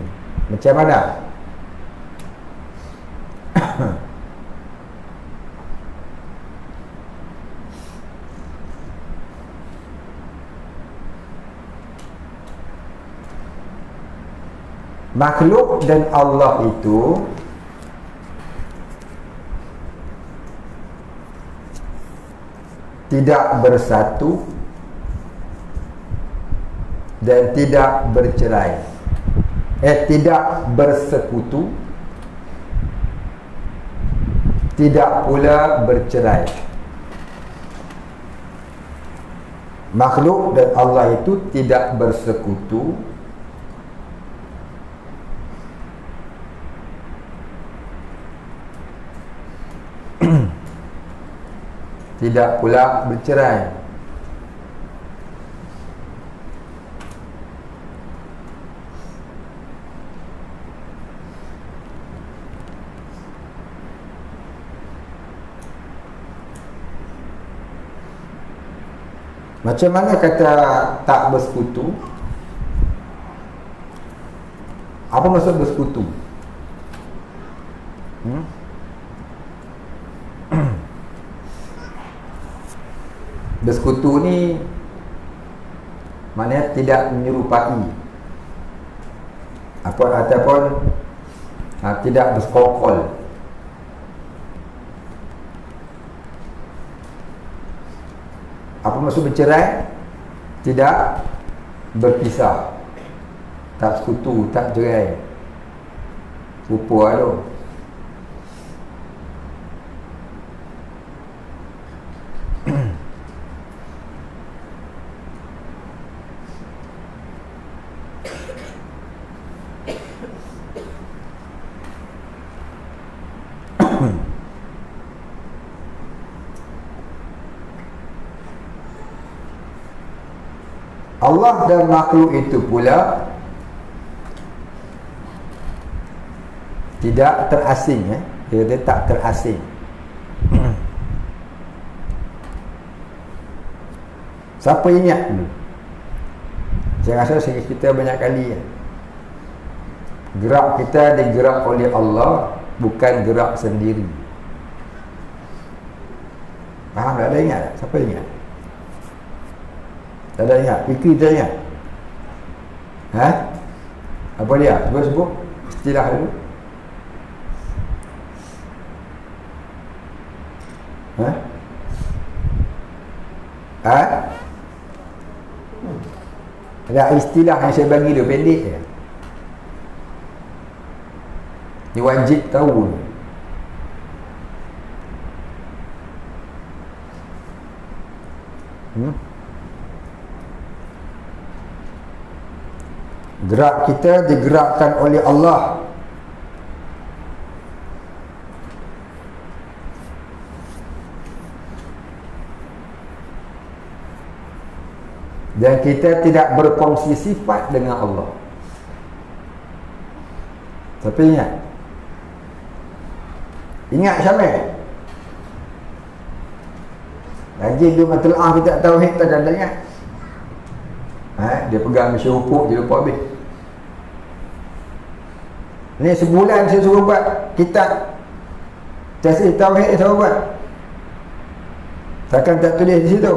Macam mana? Makhluk dan Allah itu tidak bersatu dan tidak bercerai, tidak bersekutu, tidak pula bercerai. makhluk dan Allah itu tidak bersekutu, tidak pula bercerai. Macam mana kata tak bersekutu? Apa maksud bersekutu? Bersekutu ni maknanya tidak menyerupai ataupun tidak bersekongkol. Apa maksud bercerai? Tidak berpisah, tak sekutu, tak cerai. Rupa tu. Allah dan makhluk itu pula tidak terasing, dia tak terasing. Siapa ingat dulu? Saya rasa kita banyak kali gerak kita digerak oleh Allah, bukan gerak sendiri. Faham tak? Ada ingat tak? Siapa ingat? Tak ada ingat? Fikri tak ingat? Apa dia? Sebut istilah dulu. Ada istilah yang saya bagi dia pendek je. Dia wajib tahu. Gerak kita digerakkan oleh Allah. Dan kita tidak berkongsi sifat dengan Allah. Tapi ingat Syamil, rajin tu matlaah kita tauhid tak ada ingat. Dia pegang mesin hupuk je lupa habis. Ni sebulan saya suruh buat kitab Tasih Tauhid, saya buat. Takkan tak tulis di situ.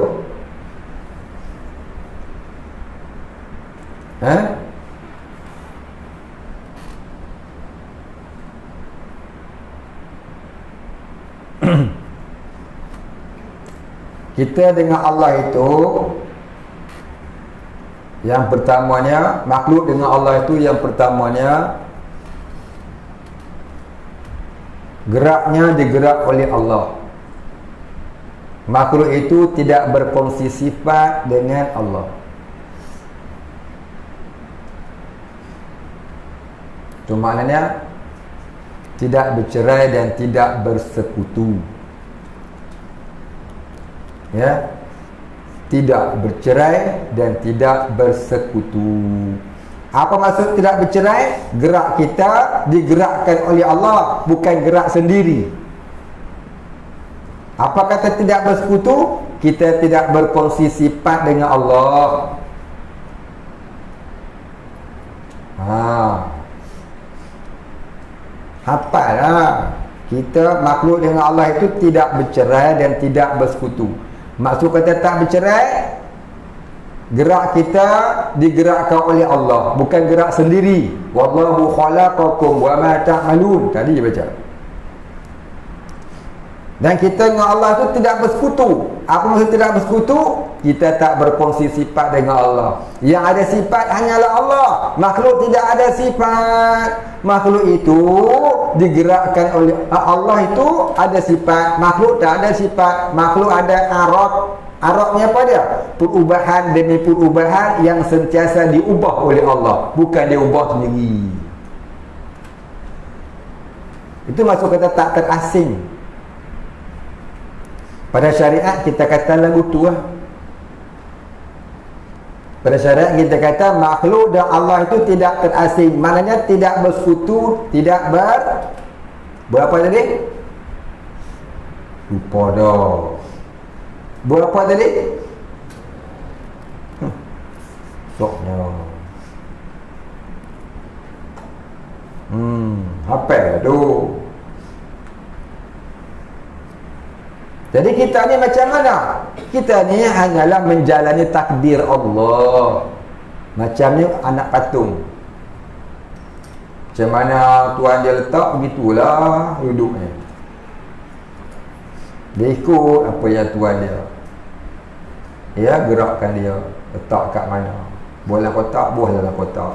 Kita dengan Allah itu, yang pertamanya, makhluk dengan Allah itu yang pertamanya, geraknya digerak oleh Allah. Makhluk itu tidak berkongsi sifat dengan Allah. Itu maknanya tidak bercerai dan tidak bersekutu. Tidak bercerai dan tidak bersekutu. Apa maksud tidak bercerai? Gerak kita digerakkan oleh Allah, bukan gerak sendiri. Apa kata tidak bersekutu? Kita tidak berkongsi sifat dengan Allah. Hafallah. Kita makhluk dengan Allah itu tidak bercerai dan tidak bersekutu. Maksud kata tak bercerai, gerak kita digerakkan oleh Allah, bukan gerak sendiri. Wallahu khalaqakum wa ma ta'malun. Tadi dia baca. Dan kita dengan Allah itu tidak bersekutu. Apa maksud tidak bersekutu? Kita tak berkongsi sifat dengan Allah. Yang ada sifat hanyalah Allah. Makhluk tidak ada sifat. Makhluk itu digerakkan oleh Allah, itu ada sifat. Makhluk tak ada sifat. Makhluk ada arad, Arabnya apa dia? Perubahan demi perubahan yang sentiasa diubah oleh Allah, bukan dia ubah sendiri. Itu maksud kata tak terasing. Pada syariat kita kata lagu tu lah. Pada syariat kita kata makhluk dan Allah itu tidak terasing. Maknanya tidak bersekutu, tidak berapa tadi? Lupa dah. Berapa tadi? Soknya. Apa tu? Jadi kita ni macam mana? Kita ni hanyalah menjalani takdir Allah. Macamnya anak patung. Macam mana Tuhan dia letak, begitulah duduknya. Dia ikut apa yang Tuhan dia. Ya, gerakkan dia. Letak kat mana. Buah dalam kotak, buah dalam kotak.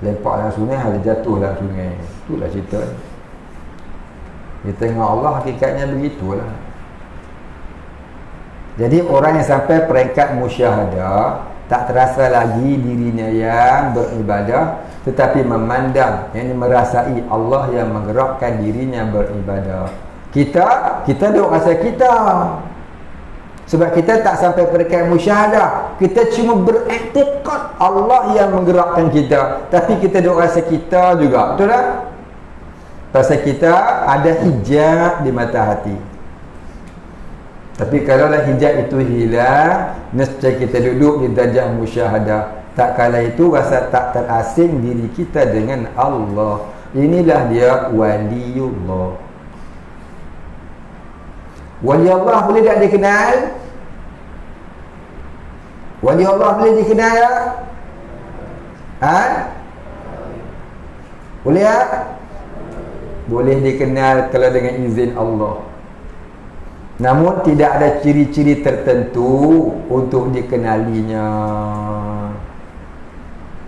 Lempak dalam sungai, ada jatuh dalam sungai. Itulah cerita. Dia tengok Allah, hakikatnya begitulah. Jadi orang yang sampai peringkat musyahadah, tak terasa lagi dirinya yang beribadah, tetapi memandang, yang merasai Allah yang menggerakkan dirinya beribadah. Kita duk rasa kita. Sebab kita tak sampai peringkat musyahadah. Kita cuma beriktikad Allah yang menggerakkan kita, tapi kita duk rasa kita juga. Betul tak? Pasal kita ada hijab di mata hati. Tapi kalaulah hijab itu hilang, nescaya kita duduk di darjah musyahadah. Tak kala itu rasa tak terasing diri kita dengan Allah. Inilah dia waliullah. Wali Allah boleh tak dikenal? Wali Allah boleh dikenal tak? Ha? Boleh tak? Boleh dikenal kalau dengan izin Allah. Namun tidak ada ciri-ciri tertentu untuk dikenalinya.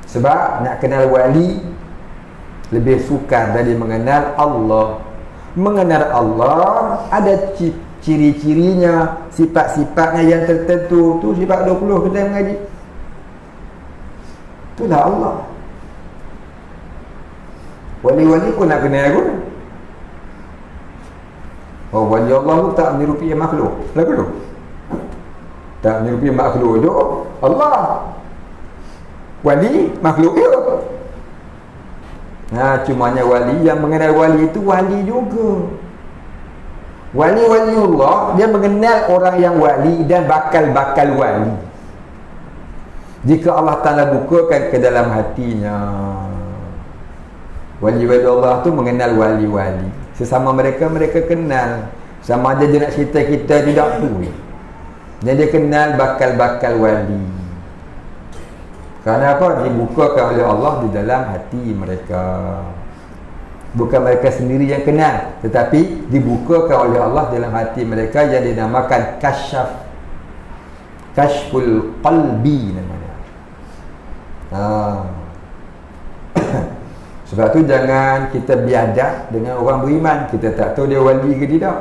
Sebab nak kenal wali lebih sukar dari mengenal Allah. Mengenal Allah ada ciri-cirinya, sifat-sifatnya yang tertentu. Tu sifat 20 kita mengaji. Itulah Allah. Wali-wali pun nak kenal aku. Oh, wali Allah tu tak menyerupai makhluk. Lagu tu tak menyerupai makhluk tu Allah. Wali makhluk dia. Cumanya wali yang mengenal wali itu wali juga. Wali-waliullah dia mengenal orang yang wali dan bakal-bakal wali. Jika Allah Ta'ala bukakan ke dalam hatinya, wali-wali Allah tu mengenal wali-wali. Sesama mereka kenal. Sama ada dia nak cerita kita tidak tu. Dan dia kenal bakal-bakal wali. Kerana apa? Dibukakan oleh Allah di dalam hati mereka. Bukan mereka sendiri yang kenal, tetapi dibukakan oleh Allah dalam hati mereka yang dinamakan kasyaf. Kashful qalbi namanya. Sebab tu jangan kita biadab dengan orang beriman. Kita tak tahu dia wali ke tidak.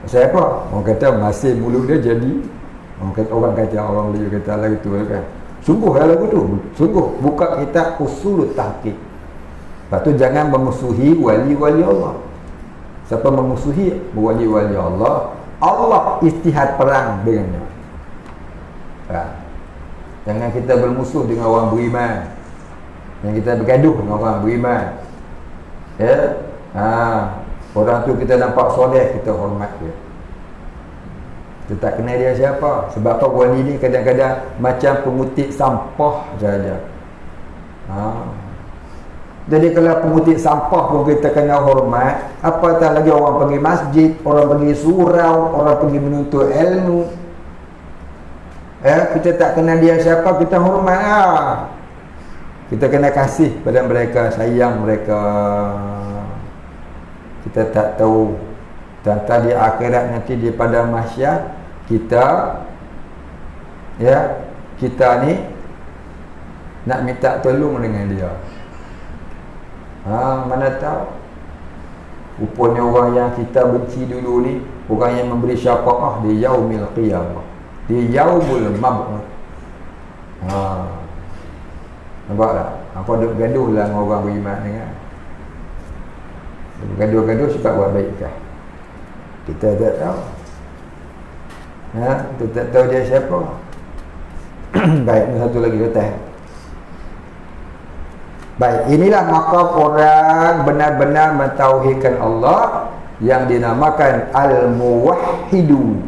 Pasal apa? Orang kata masih mulut dia jadi. Orang kata boleh kata lagu tu kan. Sungguh lagu tu. Sungguh. Buka kitab Usulut Tahqiq. Lepas tu jangan memusuhi wali-wali Allah. Siapa memusuhi wali-wali Allah, Allah istihad perang dengannya. Jangan kita bermusuh dengan orang beriman. Yang kita bergaduh dengan orang beriman. Ya. Orang tu kita nampak soleh, kita hormat dia. Kita tak kenal dia siapa. Sebab apa wali ni kadang-kadang macam pengutip sampah saja. Jadi kalau pengutip sampah pun kita kena hormat, apatah lagi orang pergi masjid, orang pergi surau, orang pergi menuntut ilmu. Kita tak kenal dia siapa, kita hormat lah. Kita kena kasih pada mereka, sayang mereka. Kita tak tahu tentang di akhirat nanti di padang mahsyar kita ni nak minta tolong dengan dia. Mana tahu Rupanya orang yang kita benci dulu ni, orang yang memberi syafaah di yaumil qiyamah, di yaumul mab'ud. Nampak tak? Apa duk gaduh lah dengan orang beriman ni kan? Gaduh-gaduh sebab buat baikkah? Kita tak tahu. Kita tak tahu dia siapa. Baik, ni satu lagi kata. Baik, inilah maqam orang benar-benar mentauhidkan Allah yang dinamakan Al-Muwahhidu.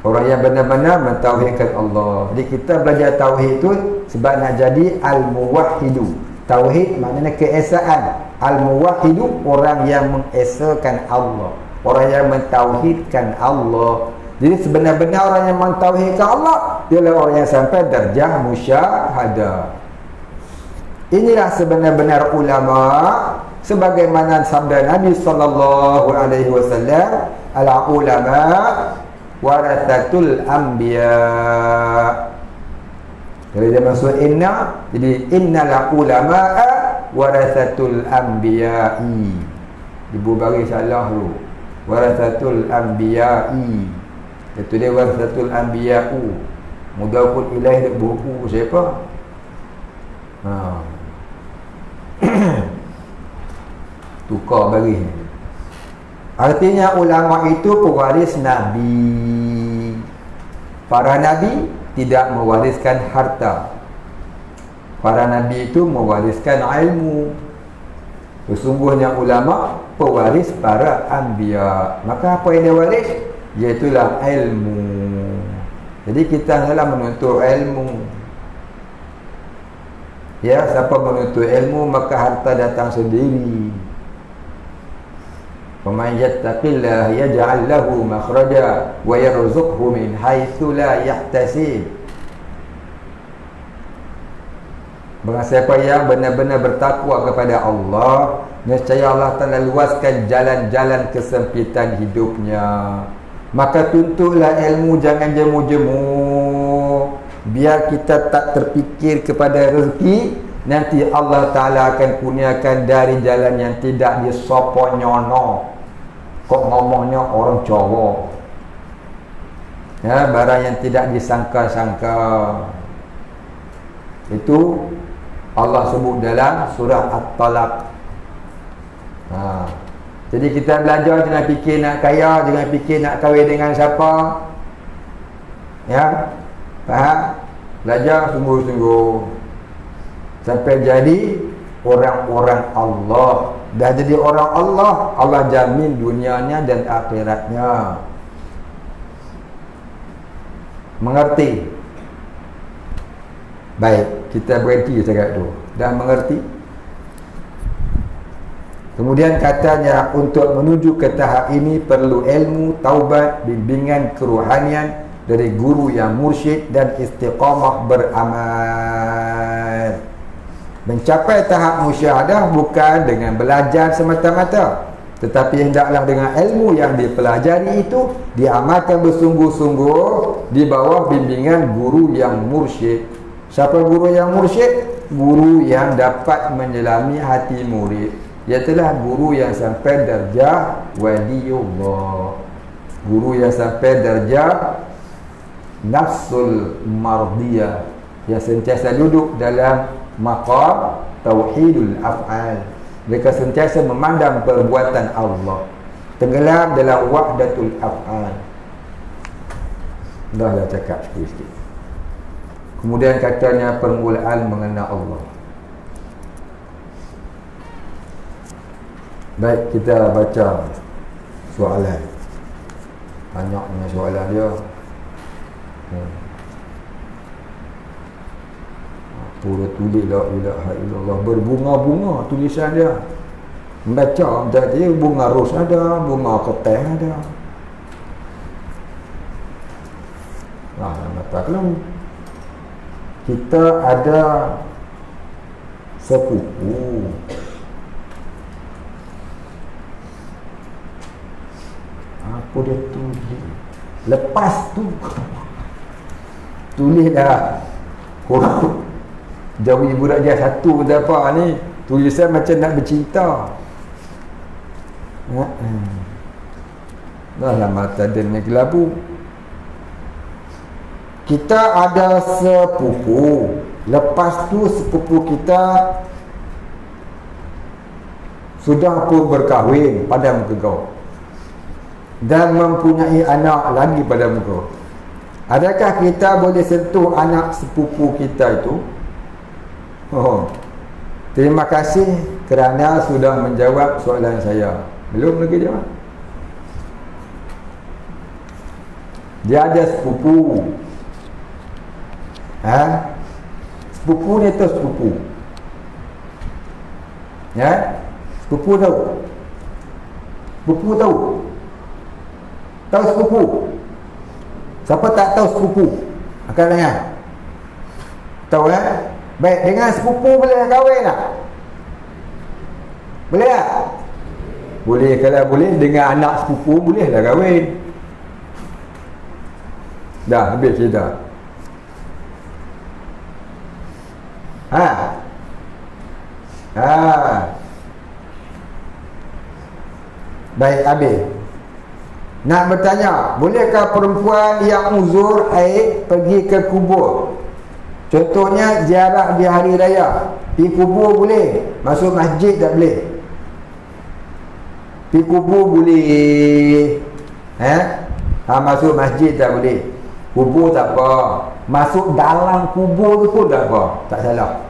Orang yang benar-benar mentauhidkan Allah. Jadi kita belajar tauhid itu sebab nak jadi Al-Muwahhidu. Tauhid maknanya keesaan. Al-Muwahhidu orang yang mengesakan Allah, orang yang mentauhidkan Allah. Jadi sebenar-benar orang yang mentauhidkan Allah, dialah orang yang sampai darjah musyahadah. Inilah sebenar-benar ulama, sebagaimana sabda Nabi sallallahu alaihi wasallam, al-ulama warathatul anbiya. Kalau dia masuk inna, jadi innal ulama'a warathatul anbiya'i. Ibu bagi salah tu. Warathatul anbiya'i. Itu dia warathatul anbiya'u. Mudafun ilaih buku siapa? Tukar bagi. Artinya ulama itu pewaris Nabi. Para Nabi tidak mewariskan harta. Para Nabi itu mewariskan ilmu. Sesungguhnya ulama pewaris para anbiya. Maka apa yang dia waris? Iaitulah ilmu. Jadi kita adalah menuntut ilmu. Ya, siapa menuntut ilmu maka harta datang sendiri. وَمَنْ يَتَّقِ اللَّهَ يَجْعَلْ لَهُ مَخْرَجًا وَيَرْزُقْهُ مِنْ حَيْثُ لَا يَحْتَسِبُ. Barang siapa yang benar-benar bertakwa kepada Allah, nescaya Allah Ta'ala luaskan jalan-jalan kesempitan hidupnya. Maka tuntutlah ilmu, jangan jemu-jemu. Biar kita tak terfikir kepada rezeki, nanti Allah Ta'ala akan kurniakan dari jalan yang tidak disoponyono. Kok ngomongnya orang corok, ya, barang yang tidak disangka-sangka. Itu Allah sebut dalam surah At-Talaq. Jadi kita belajar, jangan fikir nak kaya, jangan fikir nak kahwin dengan siapa. Ya, faham? Belajar sungguh-sungguh sampai jadi orang-orang Allah. Dah jadi orang Allah, Allah jamin dunianya dan akhiratnya. Mengerti? Baik, kita berhenti cakap tu. Dah mengerti? Kemudian katanya, untuk menuju ke tahap ini perlu ilmu, taubat, bimbingan kerohanian dari guru yang mursyid dan istiqamah beramal. Mencapai tahap musyahadah bukan dengan belajar semata-mata, tetapi hendaklah dengan ilmu yang dipelajari itu diamalkan bersungguh-sungguh di bawah bimbingan guru yang mursyid. Siapa guru yang mursyid? Guru yang dapat menyelami hati murid, iaitulah guru yang sampai darjah waliullah, guru yang sampai darjah nafsul mardiyah, yang sentiasa duduk dalam maqam tauhidul af'al. Mereka sentiasa memandang perbuatan Allah, tenggelam dalam wahdatul af'al. Dah cakap sikit-sikit. Kemudian katanya permulaan mengenal Allah. Baik, kita baca soalan. Banyaknya soalan dia. Pura tulis la ilaha illallah, berbunga-bunga tulisan dia. Membaca jadi bunga ros ada, bunga keteh ada. Mata kalau kita ada sepupu, apa dia tulis? Lepas tu tulis dah huruf Jawi budak dia satu ke apa ni, Tulisan macam nak bercinta. Dah lah mata dia dengan kelabu. Kita ada sepupu. Lepas tu sepupu kita sudah pun berkahwin pada muka kau dan mempunyai anak lagi pada muka. Adakah kita boleh sentuh anak sepupu kita itu? Terima kasih kerana sudah menjawab soalan saya. Belum lagi jawab. Dia ada sepupu. Sepupu ni tu sepupu. Ya? Sepupu tahu? Sepupu tahu? Tahu sepupu? Siapa tak tahu sepupu? Akan dengar. Tahu Baik, dengan sepupu boleh kahwin tak? Boleh tak? Boleh, kalau boleh dengan anak sepupu bolehlah kahwin. Dah habis cerita. Baik, habis. Nak bertanya, bolehkah perempuan yang uzur haid pergi ke kubur? Contohnya ziarah di hari raya. Pergi kubur boleh, masuk masjid tak boleh. Pergi kubur boleh. Masuk masjid tak boleh. Kubur tak apa. Masuk dalam kubur tu pun tak apa. Tak salah.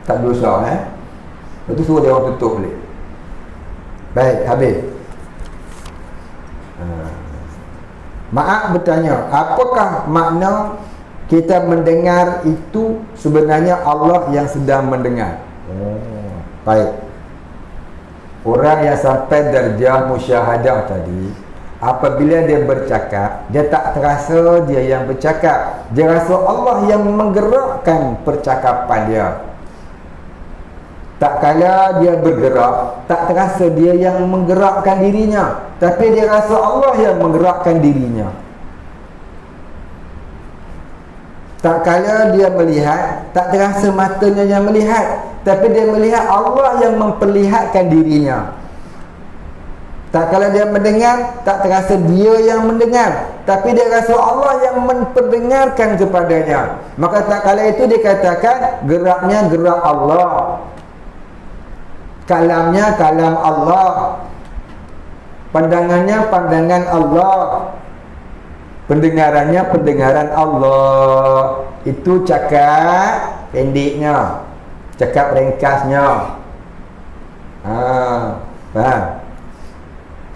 Tak dosa. Lepas tu suruh dia orang tutup boleh. Baik, habis. Maaf bertanya, apakah makna kita mendengar itu sebenarnya Allah yang sedang mendengar? Baik. Orang yang sampai darjah musyahadah tadi, apabila dia bercakap, dia tak terasa dia yang bercakap. Dia rasa Allah yang menggerakkan percakapan dia. Tak kala dia bergerak, tak terasa dia yang menggerakkan dirinya, tapi dia rasa Allah yang menggerakkan dirinya. Tak kala dia melihat, tak terasa matanya yang melihat, tapi dia melihat Allah yang memperlihatkan dirinya. Tak kala dia mendengar, tak terasa dia yang mendengar, tapi dia rasa Allah yang memperdengarkan kepadanya. Maka tak kala itu dikatakan geraknya gerak Allah, kalamnya kalam Allah, pandangannya pandangan Allah, pendengarannya pendengaran Allah. Itu cakap pendeknya, cakap ringkasnya. Faham?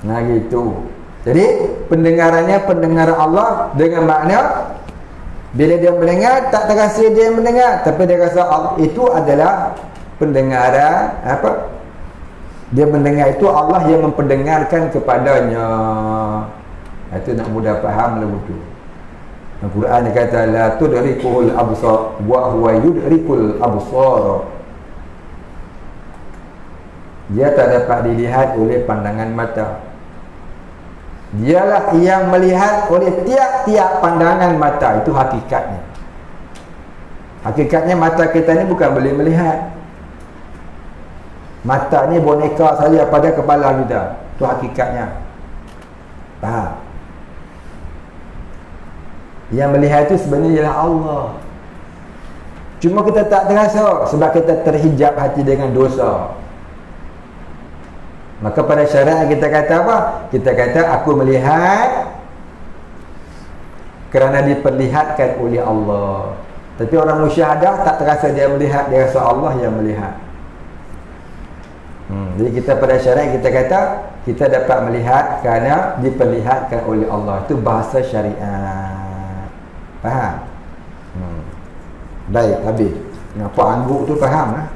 Nah gitu. Jadi pendengarannya pendengaran Allah dengan makna bila dia mendengar tak terasa dia mendengar, tapi dia rasa itu adalah pendengaran dia mendengar itu Allah yang memperdengarkan kepadanya. Itu nak mudah faham lah betul. Al-Quran dia kata la tudrikul absar wa huwa yudrikul absar. Dia tak dapat dilihat oleh pandangan mata. Dialah yang melihat oleh tiap-tiap pandangan mata. Itu hakikatnya. Hakikatnya mata kita ni bukan boleh melihat. Mata ni boneka saja pada kepala kita. Itu hakikatnya. Faham? Yang melihat itu sebenarnya ialah Allah. Cuma kita tak terasa sebab kita terhijab hati dengan dosa. Maka pada syariat kita kata apa? Kita kata aku melihat kerana diperlihatkan oleh Allah. Tapi orang musyahadah tak terasa dia melihat, dia rasa Allah yang melihat. Jadi kita pada syariat kita kata kita dapat melihat kerana diperlihatkan oleh Allah. Itu bahasa syariat. Faham? Baik, habis. Kenapa angguk tu faham lah.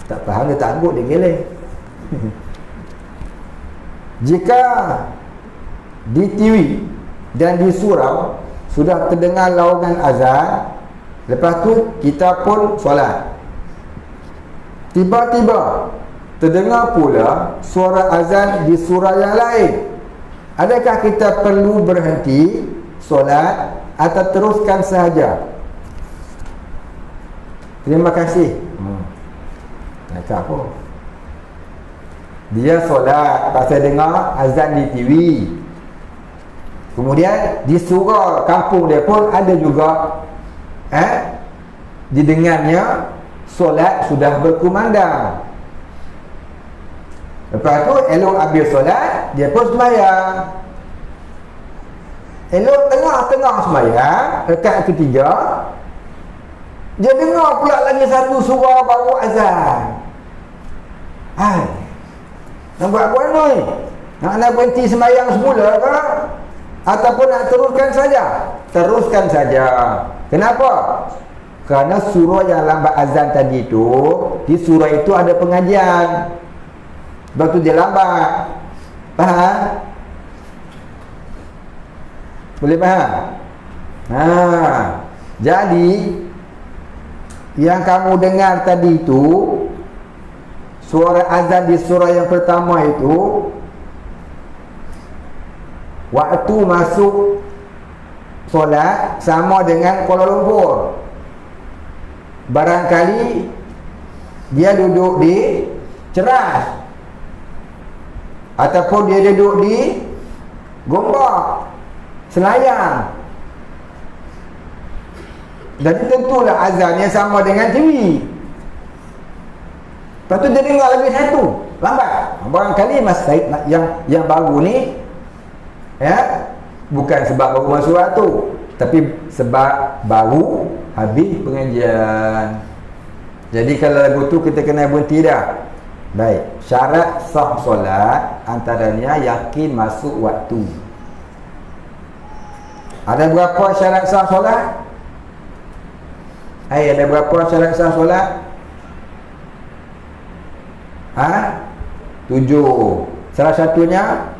Tak faham dia tak angguk, dia geleng. Jika di TV dan di surau sudah terdengar laungan azan, lepas tu kita pun solat, tiba-tiba terdengar pula suara azan di surau yang lain, adakah kita perlu berhenti solat atau teruskan sahaja? Terima kasih. Nak apa? Dia solat pasal dengar azan di TV. Kemudian di surau kampung dia pun ada juga didengarnya solat sudah berkumandang. Lepas tu elok habis solat, dia pun sembahyang. Elok tengah-tengah sembahyang, rakaat ketiga, dia dengar pula lagi satu surau baru azan. Hai, nak buat apa ni? Nak berhenti sembahyang semula ke? Ataupun nak teruskan saja? Teruskan saja. Kenapa? Kerana surau yang lambat azan tadi tu, di surau itu ada pengajian. Sebab tu dia lambat. Faham? Boleh faham? Jadi yang kamu dengar tadi tu, suara azan di surau yang pertama itu, waktu masuk solat sama dengan Kuala Lumpur. Barangkali dia duduk di Ceras, ataupun dia duduk di Gombak, Selayang. Jadi tentulah azannya sama dengan TV. Lepas tu dia dengar lagi satu, lambat. Barangkali masa yang baru ni, bukan sebab baru masuk waktu, tapi sebab baru habis pengajian. Jadi kalau lagu tu kita kena berhenti dah. Baik, syarat sah solat antaranya yakin masuk waktu. Ada berapa syarat sah solat? Ada berapa syarat sah solat? 7. Salah satunya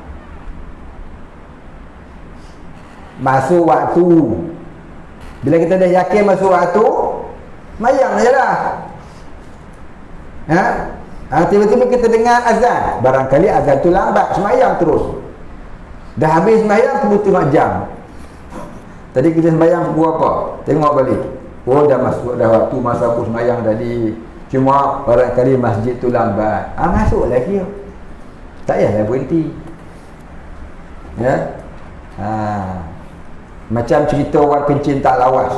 masuk waktu. Bila kita dah yakin masuk waktu, mayang je lah. Tiba-tiba kita dengar azan, barangkali azan tu lambat, semayang terus. Dah habis semayang, tunggu tengok jam. Tadi kita semayang pukul apa? Tengok balik, oh dah masuk dah waktu masa aku semayang tadi. Cuma barangkali masjid tu lambat, masuk lagi. Tak payahlah berhenti. Macam cerita orang kencing tak lawas.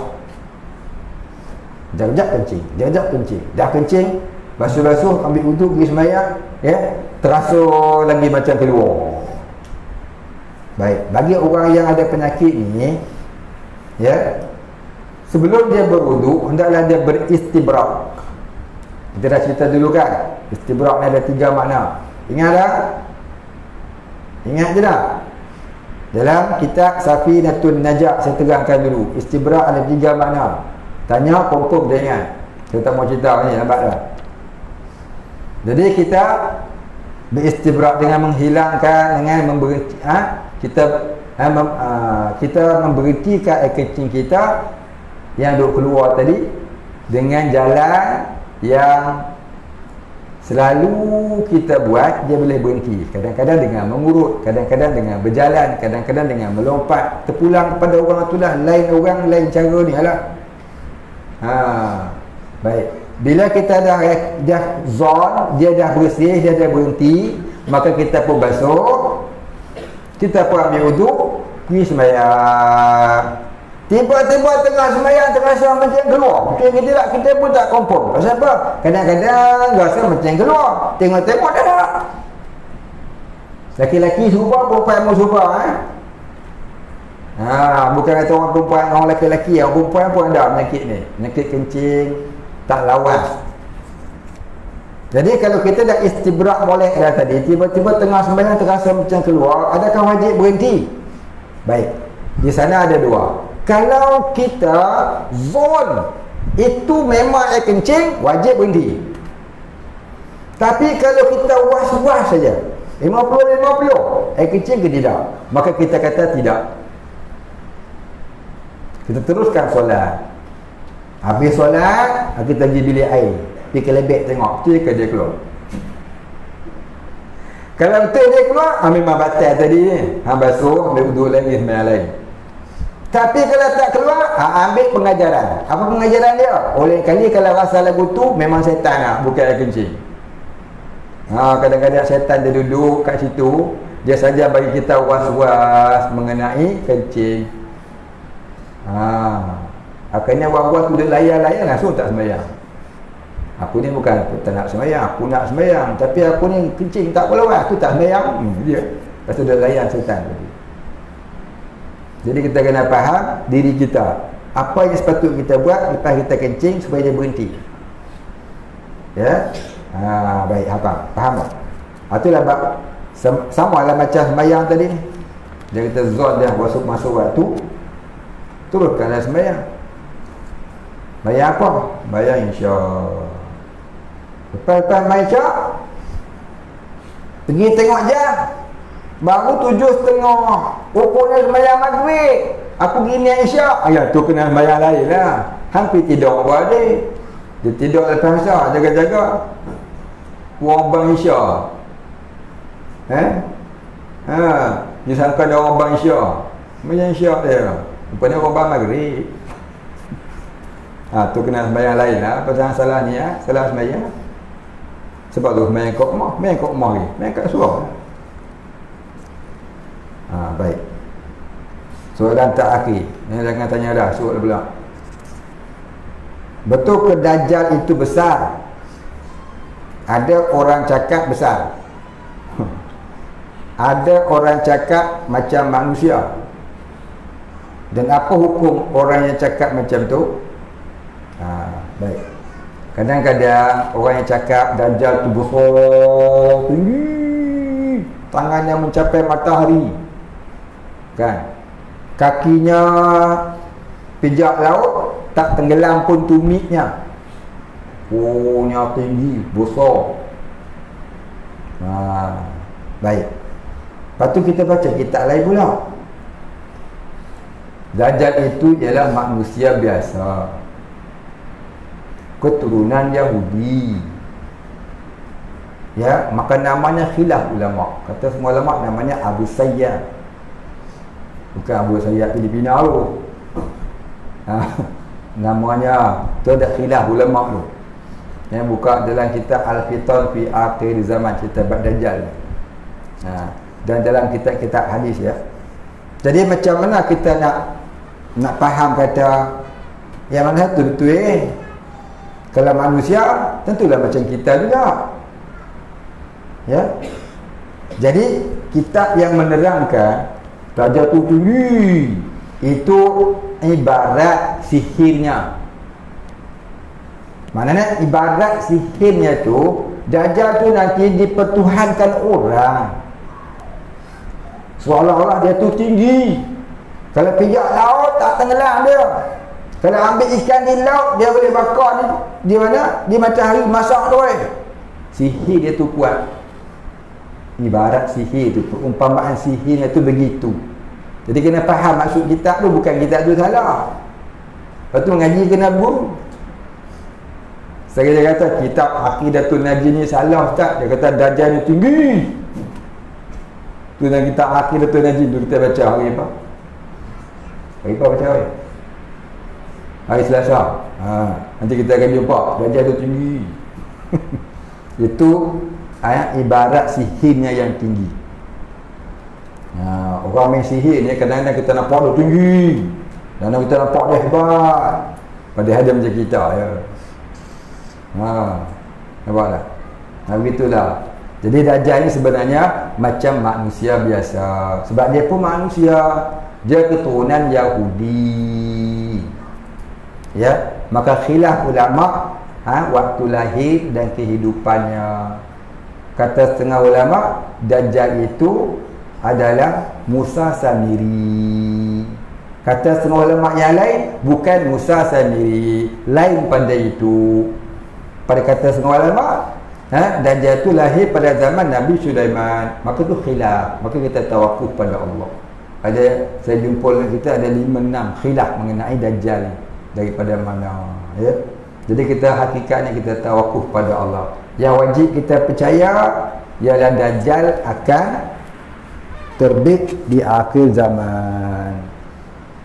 Jap-jap kencing, jap-jap kencing. Dah kencing, basuh-basuh, ambil wuduk, pergi semayang, terasa lagi macam keluar. Baik, bagi orang yang ada penyakit ni, sebelum dia berwuduk, hendaklah dia beristibrak. Kita dah cerita dulu kan, istibrak ni ada 3 makna. Ingat tak? Ingat je tak? Dalam kitab Safinatun Najah saya terangkan dulu, istibrak ada 3 makna. Tanya, confirm dia ingat. Saya tak mau cerita ni, lambat dah. Jadi kita beristibrak dengan menghilangkan, dengan memberhenti, kita memberhentikan air kencing kita yang duk keluar tadi dengan jalan yang selalu kita buat, dia boleh berhenti. Kadang-kadang dengan mengurut, kadang-kadang dengan berjalan, kadang-kadang dengan melompat, terpulang kepada orang tu lah. Lain orang, lain cara ni lah. Baik, bila kita dah zon, dia dah bersih, dia dah berhenti, maka kita pun basuh, kita pun ambil wuduk, pergi sembahyang. Tiba-tiba tengah sembahyang terasa macam keluar. Mungkin kita pun tak confirm. Pasal apa? Kadang-kadang rasa macam keluar, tengok-tengok dah tak. Laki-laki serupa, perempuan pun serupa. Bukan kata orang perempuan, orang lelaki-lelaki, orang perempuan pun ada penyakit ni, penyakit kencing tak lawas. Jadi kalau kita dah istibrak molek dah tadi, tiba-tiba tengah sembahyang terasa macam keluar, adakah wajib berhenti? Baik, di sana ada 2. Kalau kita zon itu memang air kencing, wajib berhenti. Tapi kalau kita was-was saja, 50-50 air kencing ke tidak, maka kita kata tidak. Kita teruskan solat. Habis solat, kita pergi bilik air, pergi kelebek tengok, betul ke dia keluar. Kalau betul dia keluar, memang batal tadi ni. Basuh, ambil wuduk lagi, sembahyang lain. Tapi kalau tak keluar, ambil pengajaran. Apa pengajaran dia? Oleh kali kalau rasa lagu tu memang setan lah, bukan air kencing. Kadang-kadang syaitan dia duduk kat situ, dia saja bagi kita was-was mengenai kencing. Akhirnya was-was tu dia layan-layan, langsung tak sembahyang. Aku ni bukan aku tak nak sembahyang, aku nak sembahyang, tapi aku ni kencing tak keluar, aku tak sembahyang. Dia lepas tu dia layan syaitan tadi. Jadi kita kena faham diri kita, apa yang sepatutnya kita buat lepas kita kencing supaya dia berhenti. Ya. Baik, faham tak? Itulah sama lah macam sembahyang tadi ni. Dia kata zon dia masuk waktu, teruskanlah sembahyang. Bayang apa? Bayang insya. Lepas main isyak, pergi tengok jam, baru 7.30, ukurnya sembahyang maghrib. Aku pergi niat isyak, tu kena sembahyang lain lah. Hampir tidur apa dia. Dia tidur lepas isyak, jaga-jaga orang bang isyak. Dia sangka dia orang bang isyak, sembahyang isyak dia, rupanya orang bang maghrib. Tu kena sembahyang lain lah. Pasal salah ni salah sembahyang. Sebab tu sembahyang kat rumah, sembahyang kat rumah ni, sembahyang kat surau. Baik. Soalan terakhir, ni jangan tanya dah, soalan pula. Betul ke Dajjal itu besar? Ada orang cakap besar. Ada orang cakap macam manusia. Dan apa hukum orang yang cakap macam tu? Baik. Kadang-kadang orang yang cakap Dajjal tu besar, tinggi, tangannya mencapai matahari, kan? Kakinya pijak laut, tak tenggelam pun tumitnya. Nya tinggi, besar. Baik. Lepas tu kita baca kitab lain pula. Dajjal itu ialah manusia biasa, keturunan Yahudi. Ya, maka namanya khilaf ulama. Kata semua ulama namanya Abu Sayyad. Bukan Abu Sayyad Filipina tu. Namanya tu ada khilaf ulama tu. Yang buka dalam kitab Al-Fitan fi Akhir Zaman, kitab Dajjal. Dan dalam kitab-kitab hadis ya. Jadi macam mana kita nak faham kata yang mana tu betul kalau manusia tentulah macam kita juga. Ya. Jadi kitab yang menerangkan Dajjal tu tinggi itu ibarat sihirnya. Maknanya ibarat sihirnya tu Dajjal tu nanti dipertuhankan orang. Seolah-olah dia tu tinggi. Kalau pijak laut tak tenggelam dia. Kalau ambil ikan di laut, dia boleh bakar di mana? Di matahari, masak tu. Sihir dia tu kuat. Ibarat sihir tu, perumpamaan sihirnya tu begitu. Jadi kena faham maksud kitab tu, bukan kitab tu salah. Lepas tu ngaji kena guru. Saya kata kitab Aqidatul Najin ni salah Ustaz. Dia kata Dajjal ni tinggi. Tu dalam kitab Aqidatul Najin tu kita baca hari apa? Hari apa baca hari? Hari Selasa. Nanti kita akan jumpa Dajjal tu tinggi. Itu ibarat sihirnya yang tinggi. Orang main sihir ni kadang-kadang kita nampak dia tinggi, kadang-kadang kita nampak dia hebat, padahal dia macam kita ya. Nampak tak? Begitulah. Jadi Dajjal ni sebenarnya macam manusia biasa. Sebab dia pun manusia, dia keturunan Yahudi. Ya, maka khilaf ulama waktu lahir dan kehidupannya. Kata setengah ulama, Dajjal itu adalah Musa Samiri. Kata setengah ulama yang lain, bukan Musa Samiri, lain pada itu. Pada kata setengah ulama, Dajjal itu lahir pada zaman Nabi Sulaiman. Maka tu khilaf. Maka kita tawakuf pada Allah. Saya jumpa dengan kita ada 5-6 khilaf mengenai Dajjal daripada mana ya. Jadi kita hakikatnya kita tawakuf pada Allah. Yang wajib kita percaya ialah Dajjal akan terbit di akhir zaman.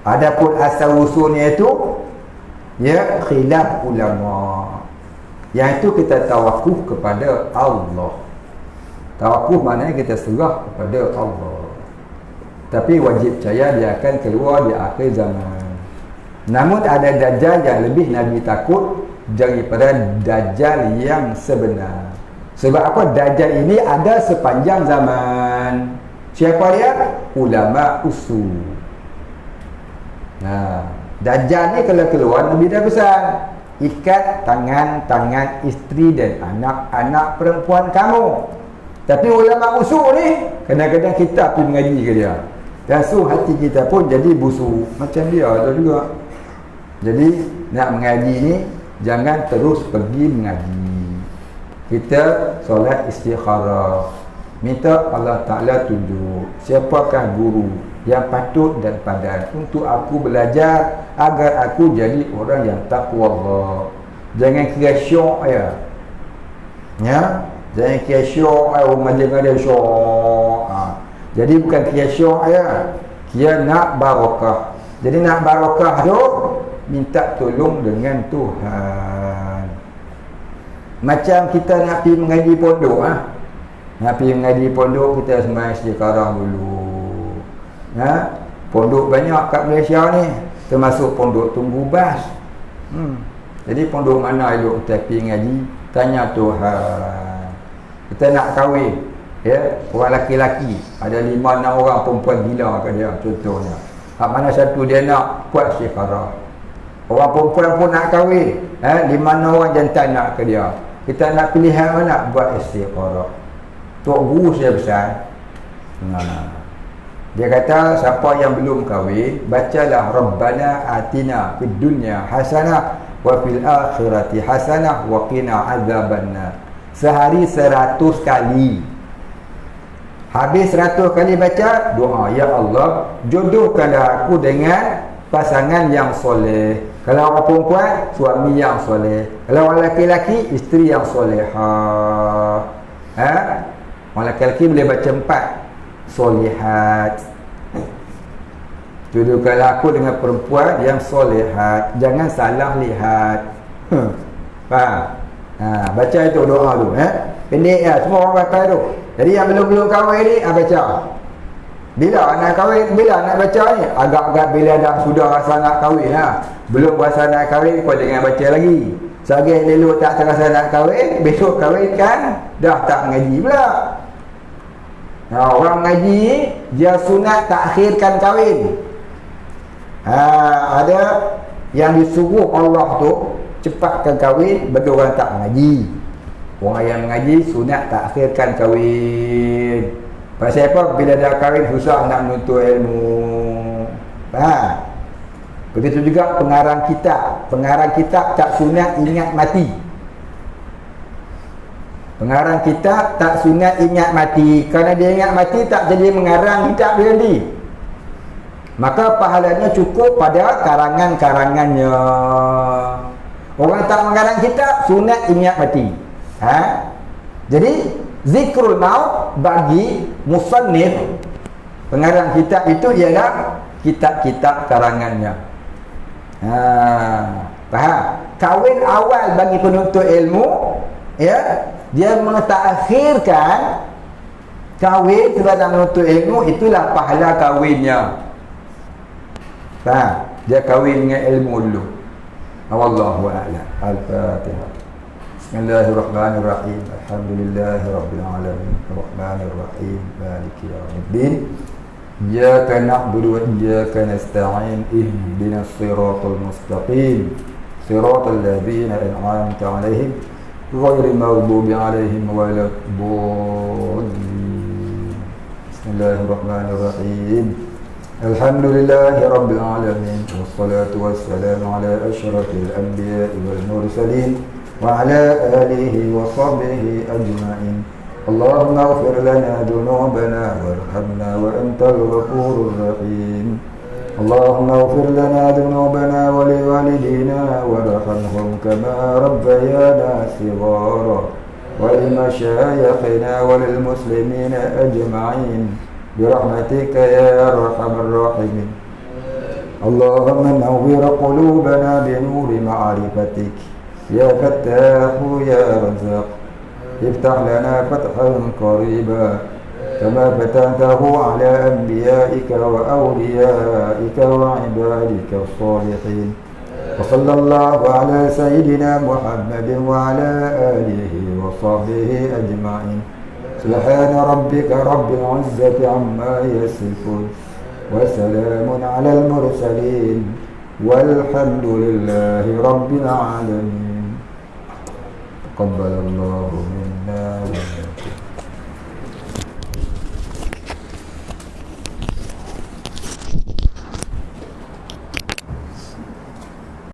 Adapun asal usulnya itu ya khilaf ulama. Yang itu kita tawakuf kepada Allah. Tawakuf maknanya kita serah kepada Allah. Tapi wajib percaya dia akan keluar di akhir zaman. Namun ada Dajjal yang lebih Nabi takut daripada Dajjal yang sebenar. Sebab apa? Dajjal ini ada sepanjang zaman. Siapa dia? Ulama usul. Nah, Dajjal ni kalau keluar, Nabi dah pesan, ikat tangan-tangan isteri dan anak-anak perempuan kamu. Tapi ulama usul ni, kadang-kadang kita pergi mengaji ke dia, dan hati kita pun jadi busuk macam dia tu juga. Jadi nak mengaji ni jangan terus pergi mengaji. Kita solat istikharah, minta Allah Ta'ala tunjuk siapakah guru yang patut dan padan untuk aku belajar agar aku jadi orang yang takwa Allah. Jangan kira syok ya. Jangan kira syok orang mengajar dia syok. Jadi bukan kira syok ya. Kira nak barakah. Jadi nak barakah tu minta tolong dengan Tuhan. Macam kita nak pergi mengaji pondok nak pergi mengaji pondok, kita sembahyang istikharah dulu. Pondok banyak kat Malaysia ni, termasuk pondok Tunggu Bas. Jadi pondok mana elok kita pergi mengaji, tanya Tuhan. Kita nak kahwin, ya, orang laki-laki, ada 5-6 orang perempuan gila kat dia contohnya. Hak mana satu dia nak buat istikharah. Orang perempuan pun nak kahwin, 5-6 orang jantan nak ke dia. Kita nak pilihan mana, buat istikharah. Tok guru saya pesan, dia kata siapa yang belum kahwin, bacalah Rabbana atina fid dunya hasanah wa fil akhirati hasanah wa qina azabannar. Sehari 100 kali. Habis 100 kali baca doa, ya Allah, jodohkanlah aku dengan pasangan yang soleh. Kalau orang perempuan, suami yang soleh. Kalau orang lelaki, isteri yang solehah. Orang lelaki boleh baca 4, solehat. Jodohkanlah aku dengan perempuan yang solehat. Jangan salah lihat. Faham? Baca itu doa tu. Pendek ya, semua orang baca tu. Jadi yang belum kahwin ni, baca. Bila nak kahwin, bila nak baca ni? Agak-agak bila dah sudah rasa nak kahwin Belum rasa nak kahwin, kau jangan baca lagi. Selagi elok tak terasa nak kahwin, besok kahwin kan dah tak mengaji pula. Orang mengaji, dia sunat takhirkan kahwin. Ada yang disuruh Allah tu cepatkan kahwin, bagi orang tak mengaji. Orang yang mengaji sunat takhirkan kahwin. Pasal apa? Bila dah kahwin susah nak menuntut ilmu. Begitu juga pengarang kitab. Pengarang kitab tak sunat ingat mati. Pengarang kitab tak sunat ingat mati. Kerana dia ingat mati tak jadi mengarang kitab dia sendiri. Maka pahalanya cukup pada karangan-karangannya. Orang tak mengarang kitab sunat ingat mati. Jadi zikrul maut bagi musannif, pengarang kitab itu ialah kitab-kitab karangannya. Faham? Kahwin awal bagi penuntut ilmu, ya, dia mentakhirkan kahwin sebab menuntut ilmu, itulah pahala kahwinnya. Faham? Dia kahwin dengan ilmu dulu. Wallahu a'lam. Al-Fatihah. Bismillahirrahmanirrahim. Alhamdulillahirabbil alamin. Arrahmanir rahim. Maliki yaumiddin. Iyyaka na'budu wa iyyaka nasta'in. Ihdinas siratal mustaqim. Siratal ladzina an'amta 'alaihim ghairil maghdubi 'alaihim waladdallin. Bismillahirrahmanirrahim. Alhamdulillahi rabbil alamin. Wassalatu wassalamu ala asyrafil anbiya'i wal mursalin wa ala alihi wa sahbihi ajma'in. Allahumma ighfir lana dhunubana warhamna wa antal ghafurur rahim. Allahumma ighfir lana dhunubana wa liwalidina warhamhum kama rabbayana shighara wa limashayikhina wa lil muslimina ajma'in birahmatika ya arhamar rahimin. Allahumma nawwir qulubana bi nuri ma'rifatik ya Fattahu ya Razzaq. افتح لنا فتحا قريبا كما فتحته على أنبيائك وأوليائك وعبادك الصالحين. وصلى الله على سيدنا محمد وعلى آله وصحبه أجمعين. سبحان ربك رب العزة عما يصفون وسلام على المرسلين والحمد لله رب العالمين. تقبل الله منا